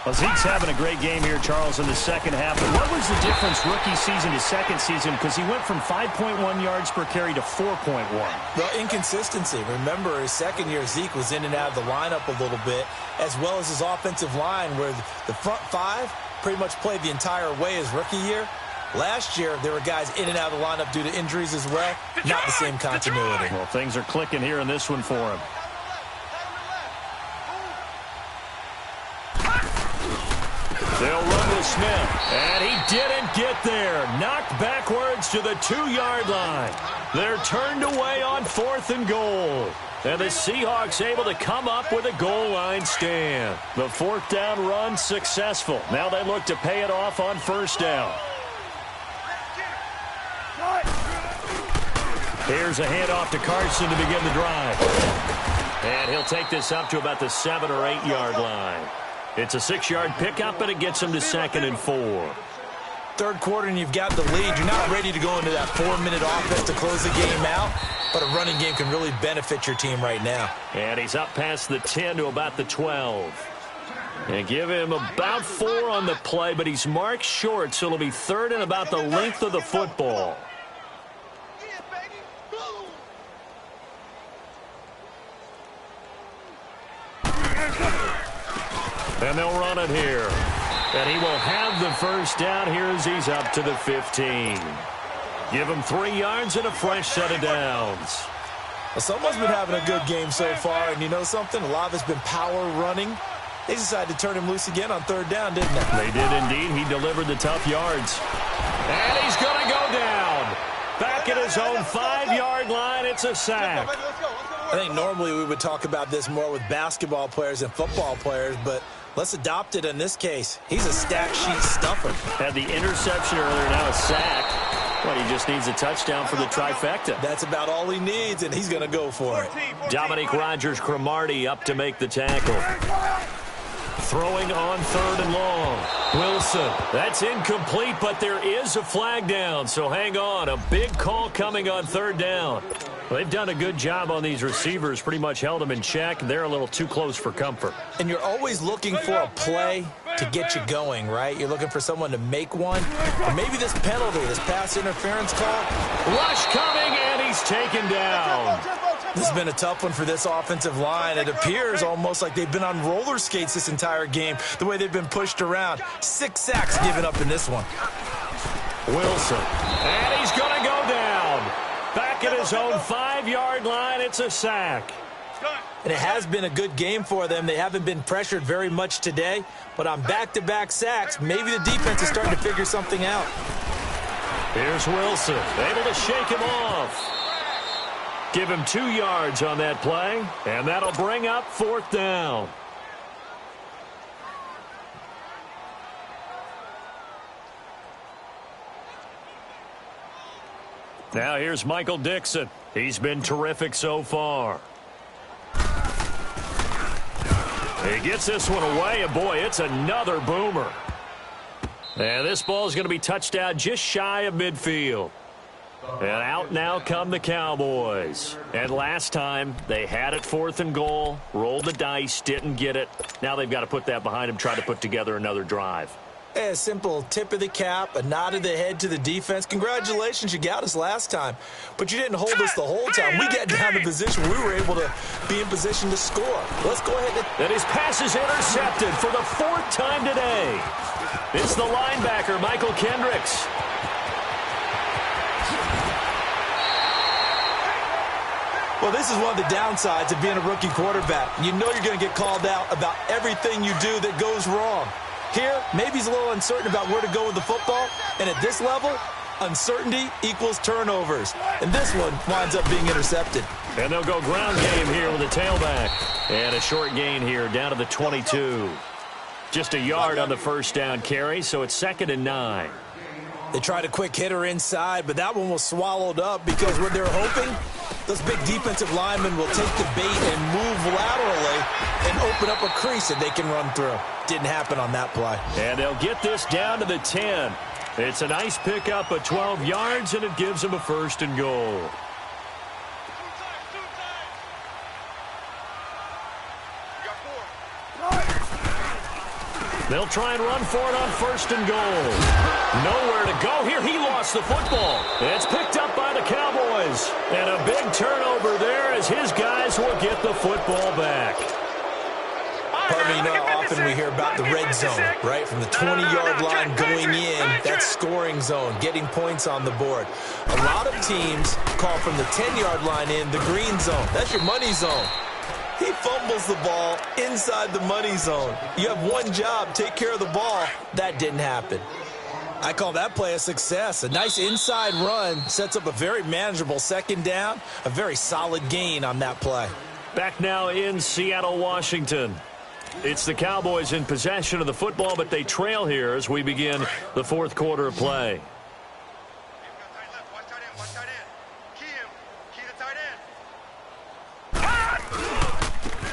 Well, Zeke's having a great game here, Charles, in the second half. But what was the difference rookie season to second season? Because he went from 5.1 yards per carry to 4.1. Well, inconsistency. Remember, his second year, Zeke was in and out of the lineup a little bit, as well as his offensive line, where the front 5 pretty much played the entire way his rookie year. Last year, there were guys in and out of the lineup due to injuries as well. Not the same continuity. Well, things are clicking here in this one for him. They'll run with Smith, and he didn't get there. Knocked backwards to the 2-yard line. They're turned away on 4th and goal. And the Seahawks able to come up with a goal line stand. The 4th down run successful. Now they look to pay it off on 1st down. Here's a handoff to Carson to begin the drive. And he'll take this up to about the 7 or 8 yard line. It's a 6-yard pickup, and it gets him to 2nd and 4. Third quarter, and you've got the lead. You're not ready to go into that 4-minute offense to close the game out, but a running game can really benefit your team right now. And he's up past the 10 to about the 12. And give him about 4 on the play, but he's marked short, so it'll be 3rd and about the length of the football. And they'll run it here. And he will have the 1st down here as he's up to the 15. Give him 3 yards and a fresh set of downs. Well, someone's been having a good game so far, and you know something? A lot of it's been power running. They decided to turn him loose again on 3rd down, didn't they? They did indeed. He delivered the tough yards. And he's going to go down. Back at his own 5-yard line, it's a sack. I think normally we would talk about this more with basketball players and football players, but let's adopt it in this case. He's a stack sheet stuffer. Had the interception earlier, now a sack. Well, he just needs a touchdown for the trifecta. That's about all he needs, and he's going to go for it. Dominique Rodgers-Cromartie up to make the tackle. Throwing on 3rd and long. Wilson. That's incomplete, but there is a flag down, so hang on. A big call coming on 3rd down. Well, they've done a good job on these receivers, pretty much held them in check. They're a little too close for comfort. And you're always looking for a play to get you going, right? You're looking for someone to make one. Or maybe this penalty, this pass interference call. Rush coming, and he's taken down. This has been a tough one for this offensive line. It appears almost like they've been on roller skates this entire game, the way they've been pushed around. 6 sacks given up in this one. Wilson. And he's going to go down. Back at his own 5-yard line, it's a sack. And it has been a good game for them. They haven't been pressured very much today, but on back-to-back sacks, maybe the defense is starting to figure something out. Here's Wilson, able to shake him off. Give him 2 yards on that play, and that'll bring up 4th down. Now here's Michael Dixon. He's been terrific so far. He gets this one away, and boy, it's another boomer. And this ball is going to be touched out just shy of midfield. And out now come the Cowboys. And last time, they had it 4th and goal, rolled the dice, didn't get it. Now they've got to put that behind them, try to put together another drive. A simple tip of the cap, a nod of the head to the defense. Congratulations, you got us last time. But you didn't hold us the whole time. We got down to position we were able to be in position to score. Let's go ahead. And his pass is intercepted for the 4th time today. It's the linebacker, Michael Kendricks. Well, this is one of the downsides of being a rookie quarterback. You know you're going to get called out about everything you do that goes wrong. Here, maybe he's a little uncertain about where to go with the football. And at this level, uncertainty equals turnovers. And this one winds up being intercepted. And they'll go ground game here with a tailback. And a short gain here down to the 22. Just a yard on the 1st down carry, so it's 2nd and 9. They tried a quick hitter inside, but that one was swallowed up because what they're hoping, those big defensive linemen will take the bait and move laterally and open up a crease that they can run through. Didn't happen on that play. And they'll get this down to the 10. It's a nice pickup of 12 yards, and it gives them a 1st and goal. They'll try and run for it on 1st and goal. Nowhere to go here. He lost the football. It's picked up by the Cowboys. And a big turnover there as his guys will get the football back. Pardon me, often we hear about the red zone, right? From the 20-yard line going in, that's scoring zone, getting points on the board. A lot of teams call from the 10-yard line in the green zone. That's your money zone. He fumbles the ball inside the money zone. You have one job, take care of the ball. That didn't happen. I call that play a success. A nice inside run sets up a very manageable 2nd down, a very solid gain on that play. Back now in Seattle, Washington. It's the Cowboys in possession of the football, but they trail here as we begin the 4th quarter of play.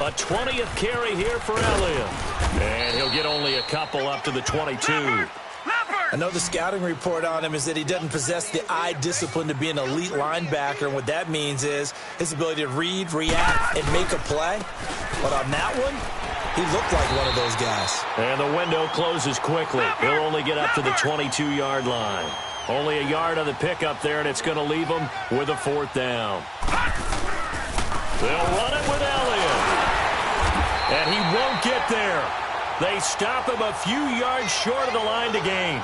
A 20th carry here for Elliott. And he'll get only a couple up to the 22. I know the scouting report on him is that he doesn't possess the eye discipline to be an elite linebacker. And what that means is his ability to read, react, and make a play. But on that one, he looked like one of those guys. And the window closes quickly. He'll only get up to the 22-yard line. Only a yard on the pickup there, and it's going to leave him with a 4th down. They'll run it with Elliott. And he won't get there. They stop him a few yards short of the line to gain.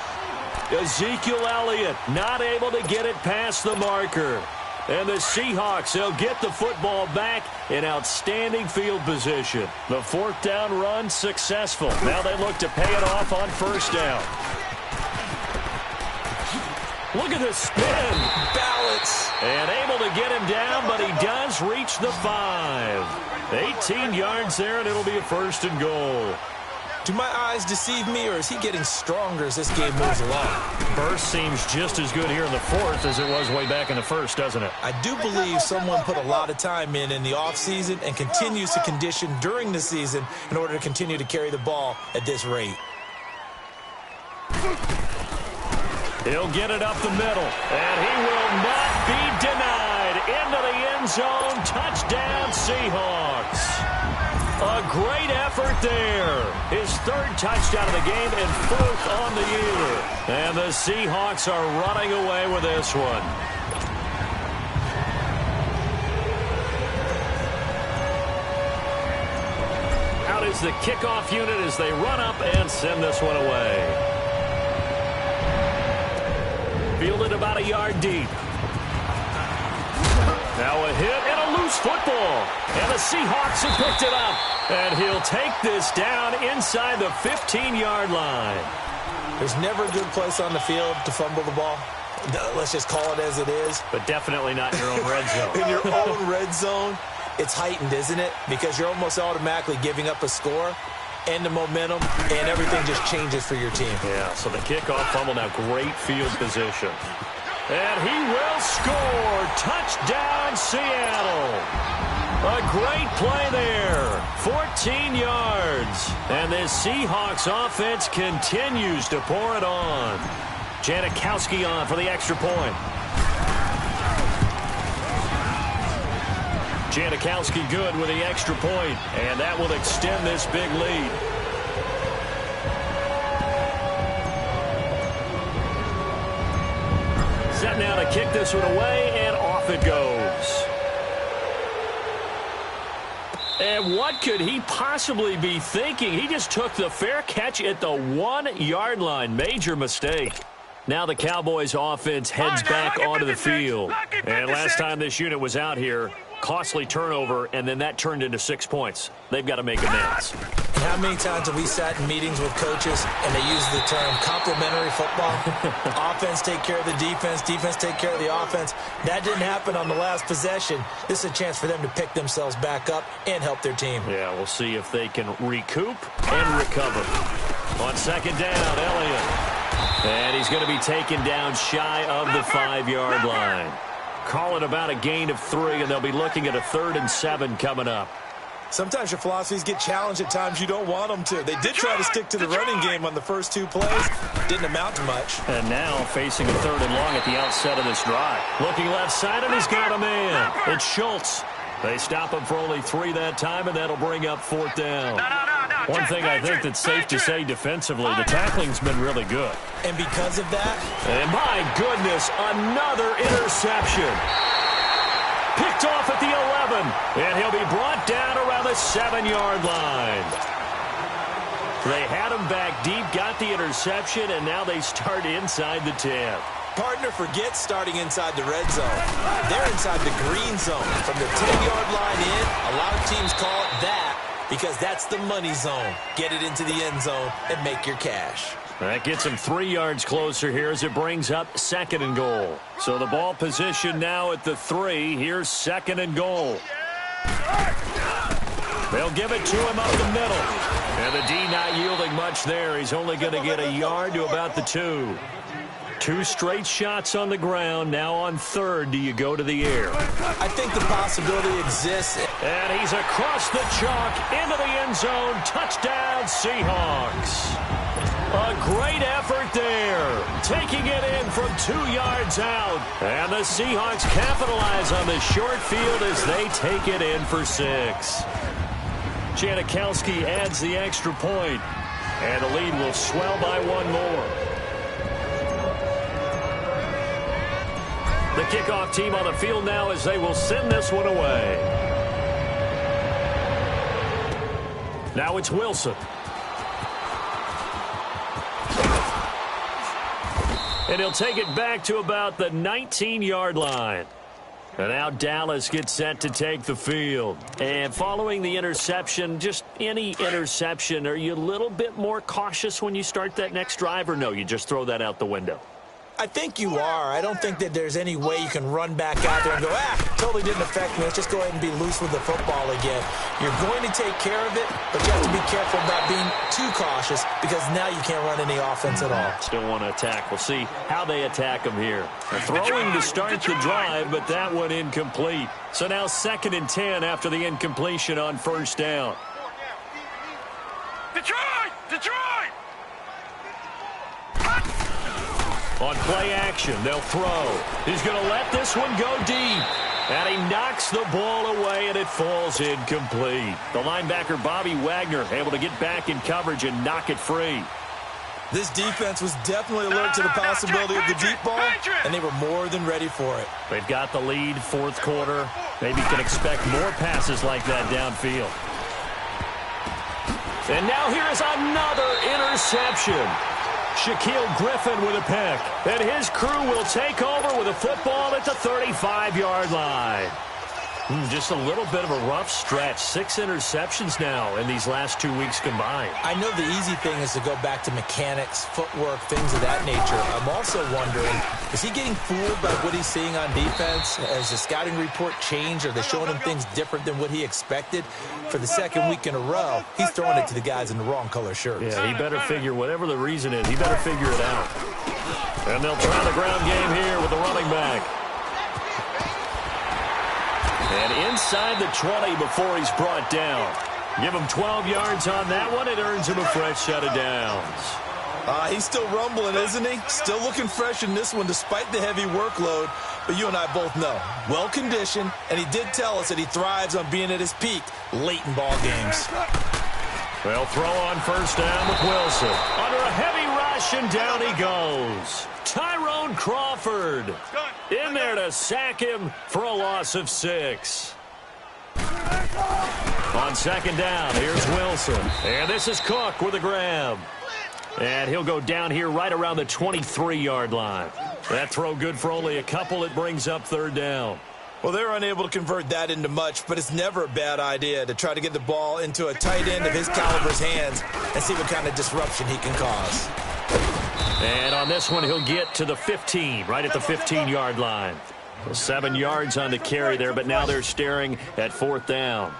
Ezekiel Elliott not able to get it past the marker. And the Seahawks, they'll get the football back in outstanding field position. The 4th down run successful. Now they look to pay it off on 1st down. Look at the spin. Balance. And able to get him down, but he does reach the 5. 18 yards there, and it'll be a 1st and goal. Do my eyes deceive me, or is he getting stronger as this game moves along? Burst seems just as good here in the fourth as it was way back in the first, doesn't it? I do believe someone put a lot of time in the offseason and continues to condition during the season in order to continue to carry the ball at this rate. He'll get it up the middle, and he will not be denied. Into the end zone, touchdown Seahawks. A great effort there. His third touchdown of the game and fourth on the year. And the Seahawks are running away with this one. Out is the kickoff unit as they run up and send this one away. Fielded about a yard deep. Now a hit and a loose football. And the Seahawks have picked it up. And he'll take this down inside the 15-yard line. There's never a good place on the field to fumble the ball. Let's just call it as it is. But definitely not in your own red zone. In your own red zone, it's heightened, isn't it? Because you're almost automatically giving up a score and the momentum, and everything just changes for your team. Yeah, so the kickoff fumble, now great field position. And he will score. Touchdown, Seattle. A great play there. 14 yards. And this Seahawks offense continues to pour it on. Janikowski on for the extra point. Janikowski good with the extra point, and that will extend this big lead. Set now to kick this one away, and off it goes. And what could he possibly be thinking? He just took the fair catch at the 1-yard line. Major mistake. Now the Cowboys offense heads back onto the field. And last time this unit was out here, costly turnover, and then that turned into 6 points. They've got to make amends. How many times have we sat in meetings with coaches and they use the term complementary football? Offense take care of the defense, defense take care of the offense. That didn't happen on the last possession. This is a chance for them to pick themselves back up and help their team. Yeah, we'll see if they can recoup and recover. On second down, Elliott. And he's going to be taken down shy of the 5-yard line. Call it about a gain of 3, and they'll be looking at a 3rd and 7 coming up. Sometimes your philosophies get challenged at times you don't want them to. They did try to stick to the running game on the first 2 plays. Didn't amount to much. And now facing a 3rd and long at the outset of this drive. Looking left side, and he's got a man. It's Schultz. They stop him for only 3 that time, and that'll bring up 4th down. One thing I think that's safe to say defensively, the tackling's been really good. And because of that? And my goodness, another interception. Picked off at the 11, and he'll be brought down around the 7-yard line. They had him back deep, got the interception, and now they start inside the 10. Partner forgets starting inside the red zone. They're inside the green zone. From the 10-yard line in, a lot of teams call it that because that's the money zone. Get it into the end zone and make your cash. That gets him 3 yards closer here as it brings up 2nd and goal. So the ball position now at the 3. Here's 2nd and goal. They'll give it to him up the middle. And the D not yielding much there. He's only going to get a yard to about the 2. 2 straight shots on the ground. Now on 3rd, do you go to the air? I think the possibility exists. And he's across the chalk into the end zone. Touchdown, Seahawks. A great effort there. Taking it in from 2 yards out. And the Seahawks capitalize on the short field as they take it in for 6. Janikowski adds the extra point. And the lead will swell by 1 more. The kickoff team on the field now as they will send this one away. Now it's Wilson. And he'll take it back to about the 19-yard line. And now Dallas gets set to take the field. And following the interception, just any interception, are you a little bit more cautious when you start that next drive, or no, you just throw that out the window? I think you are. I don't think that there's any way you can run back out there and go, totally didn't affect me. Let's just go ahead and be loose with the football again. You're going to take care of it, but you have to be careful about being too cautious because now you can't run any offense at all. Still want to attack. We'll see how they attack him here. They're throwing to start the drive, but that one incomplete. So now 2nd and 10 after the incompletion on first down. Detroit! On play action, they'll throw. He's going to let this one go deep. And he knocks the ball away, and it falls incomplete. The linebacker, Bobby Wagner, able to get back in coverage and knock it free. This defense was definitely alert to the possibility of the deep ball, and they were more than ready for it. They've got the lead, 4th quarter. Maybe can expect more passes like that downfield. And now here is another interception. Shaquille Griffin with a pick. And his crew will take over with a football at the 35-yard line. Just a little bit of a rough stretch. 6 interceptions now in these last 2 weeks combined. I know the easy thing is to go back to mechanics, footwork, things of that nature. I'm also wondering, is he getting fooled by what he's seeing on defense? Has the scouting report changed? Are they showing him things different than what he expected? For the 2nd week in a row, he's throwing it to the guys in the wrong color shirts. Yeah, he better figure, whatever the reason is, he better figure it out. And they'll try the ground game here with the running back. And inside the 20 before he's brought down. Give him 12 yards on that one. It earns him a fresh set of downs. He's still rumbling, isn't he? Still looking fresh in this one despite the heavy workload. But you and I both know, well-conditioned, and he did tell us that he thrives on being at his peak late in ball games. They'll throw on first down with Wilson. Under a heavy rush, and down he goes. Tyrone Crawford in there to sack him for a loss of 6. On 2nd down, here's Wilson. And this is Cook with a grab. And he'll go down here right around the 23-yard line. That throw good for only a couple. It brings up 3rd down. Well, they're unable to convert that into much, but it's never a bad idea to try to get the ball into a tight end of his caliber's hands and see what kind of disruption he can cause. And on this one, he'll get to the 15, right at the 15-yard line. 7 yards on the carry there, but now they're staring at 4th down.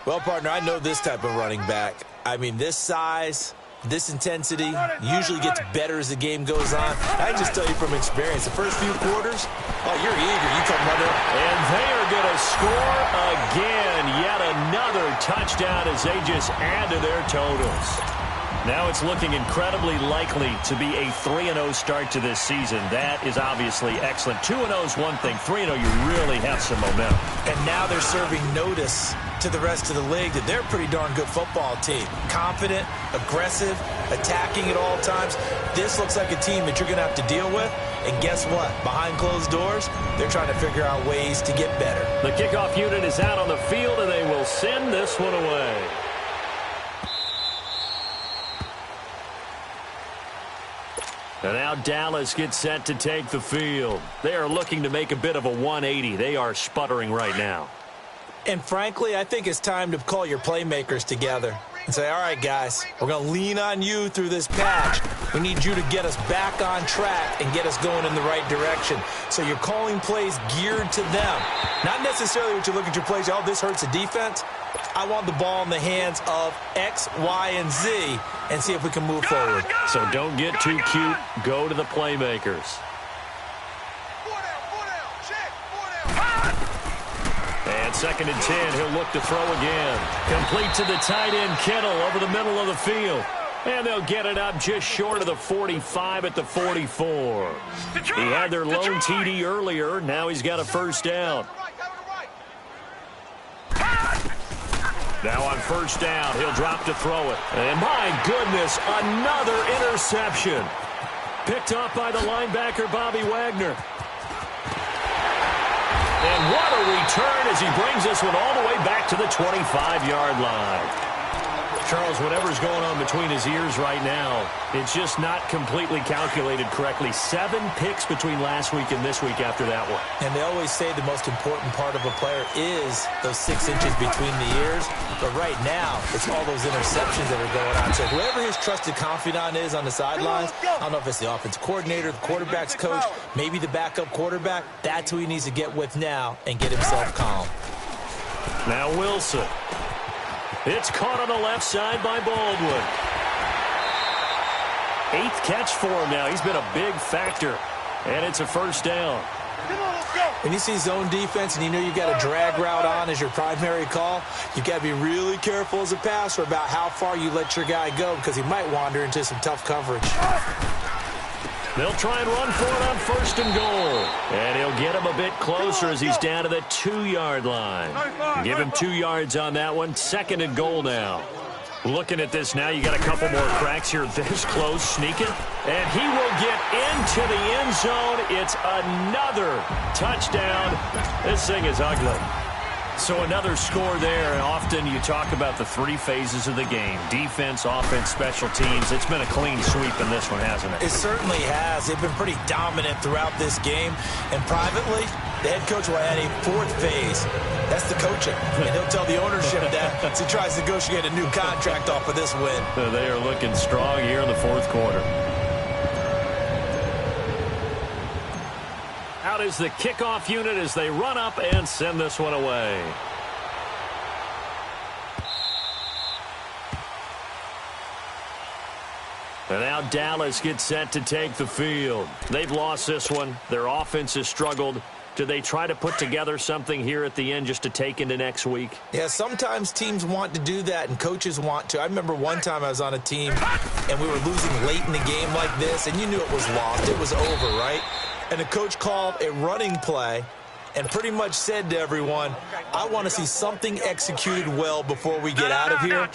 Well, partner, I know this type of running back. I mean, this size, this intensity usually gets better as the game goes on. I can just tell you from experience, the first few quarters, you're eager. You come running. And they are going to score again. Yet another touchdown as they just add to their totals. Now it's looking incredibly likely to be a 3-0 start to this season. That is obviously excellent. 2-0 is one thing. 3-0, you really have some momentum. And now they're serving notice to the rest of the league that they're a pretty darn good football team. Confident, aggressive, attacking at all times. This looks like a team that you're going to have to deal with. And guess what? Behind closed doors, they're trying to figure out ways to get better. The kickoff unit is out on the field, and they will send this one away. And now Dallas gets set to take the field. They are looking to make a bit of a 180. They are sputtering right now. And frankly, I think it's time to call your playmakers together and say, all right, guys, we're going to lean on you through this patch. We need you to get us back on track and get us going in the right direction. So you're calling plays geared to them. Not necessarily what you look at your plays, this hurts the defense. I want the ball in the hands of X, Y, and Z and see if we can move forward. So don't get too cute. Go to the playmakers. And 2nd and 10, he'll look to throw again. Complete to the tight end, Kittle, over the middle of the field. And they'll get it up just short of the 45 at the 44. He had their lone TD earlier. Now he's got a first down. Now on first down, he'll drop to throw it. And my goodness, another interception. Picked up by the linebacker, Bobby Wagner. And what a return as he brings this one all the way back to the 25-yard line. Charles, whatever's going on between his ears right now, it's just not completely calculated correctly. 7 picks between last week and this week after that one. And they always say the most important part of a player is those 6 inches between the ears. But right now, it's all those interceptions that are going on. So whoever his trusted confidant is on the sidelines, I don't know if it's the offensive coordinator, the quarterback's coach, maybe the backup quarterback, that's who he needs to get with now and get himself calm. Now Wilson. It's caught on the left side by Baldwin. 8th catch for him now. He's been a big factor. And it's a first down. When you see zone defense and you know you got a drag route on as your primary call, you got to be really careful as a passer about how far you let your guy go because he might wander into some tough coverage. They'll try and run for it on 1st and goal. And he'll get him a bit closer as he's down to the 2-yard line. Give him 2 yards on that one. 2nd and goal now. Looking at this now, you got a couple more cracks here. This close, sneaking. And he will get into the end zone. It's another touchdown. This thing is ugly. So another score there, and often you talk about the 3 phases of the game. Defense, offense, special teams. It's been a clean sweep in this one, hasn't it? It certainly has. They've been pretty dominant throughout this game. And privately, the head coach will add a 4th phase. That's the coaching. And he'll tell the ownership that as he tries to negotiate a new contract off of this win. They are looking strong here in the 4th quarter. Out is the kickoff unit as they run up and send this one away. And now Dallas gets set to take the field. They've lost this one. Their offense has struggled. Do they try to put together something here at the end just to take into next week? Yeah, sometimes teams want to do that and coaches want to. I remember one time I was on a team and we were losing late in the game like this, and you knew it was lost. It was over, right? And the coach called a running play and pretty much said to everyone, I want to see something executed well before we get out of here.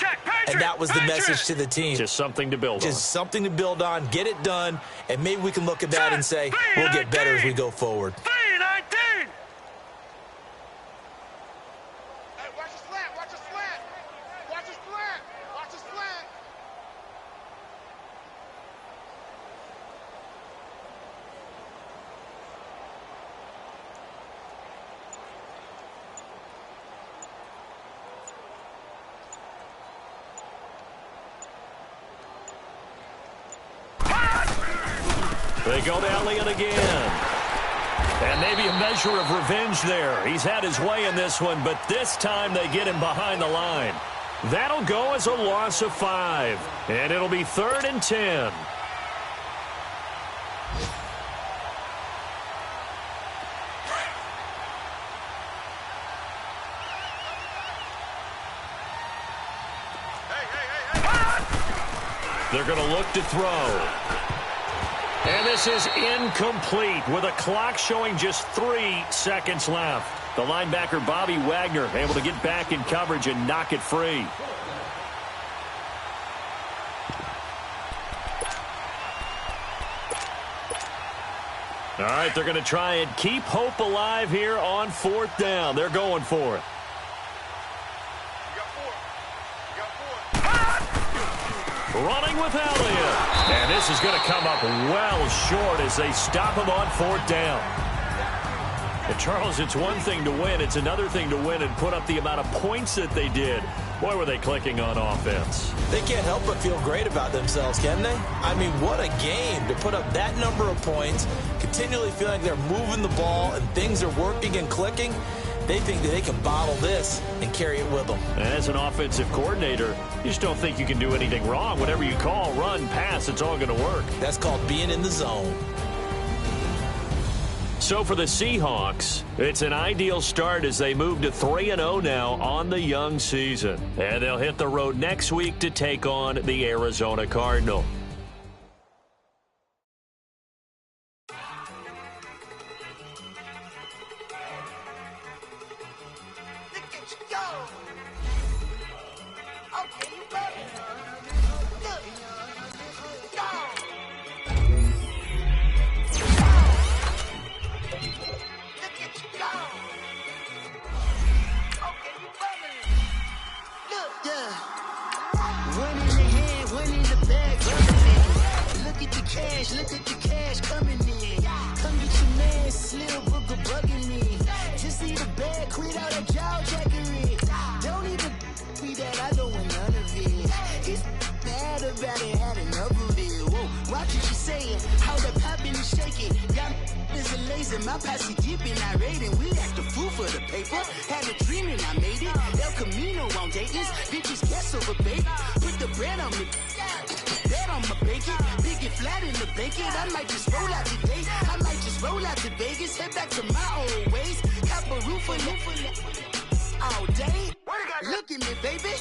And that was the message to the team. Just something to build on. Just something to build on, get it done, and maybe we can look at that and say, we'll get better as we go forward. They go to Elliott again. And maybe a measure of revenge there. He's had his way in this one, but this time they get him behind the line. That'll go as a loss of 5. And it'll be 3rd and 10. They're going to look to throw. And this is incomplete with a clock showing just 3 seconds left. The linebacker, Bobby Wagner, able to get back in coverage and knock it free. All right, they're going to try and keep hope alive here on 4th down. They're going for it. Running with Elliott. And this is going to come up well short as they stop him on 4th down. And Charles, it's one thing to win. It's another thing to win and put up the amount of points that they did. Boy, were they clicking on offense. They can't help but feel great about themselves, can they? I mean, what a game to put up that number of points, continually feeling like they're moving the ball and things are working and clicking. They think that they can bottle this and carry it with them. As an offensive coordinator, you just don't think you can do anything wrong. Whatever you call, run, pass, it's all going to work. That's called being in the zone. So for the Seahawks, it's an ideal start as they move to 3-0 now on the young season. And they'll hit the road next week to take on the Arizona Cardinals. in my posse deep and I raid and we act a fool for the paper. Had a dream and I made it. El Camino on Dayton's. Bitches guess over baby. Put the bread on me. Bet on my bacon. Big and flat in the blanket. I might just roll out today. I might just roll out to Vegas. Head back to my old ways. Cop a roof all day. Look at me, baby.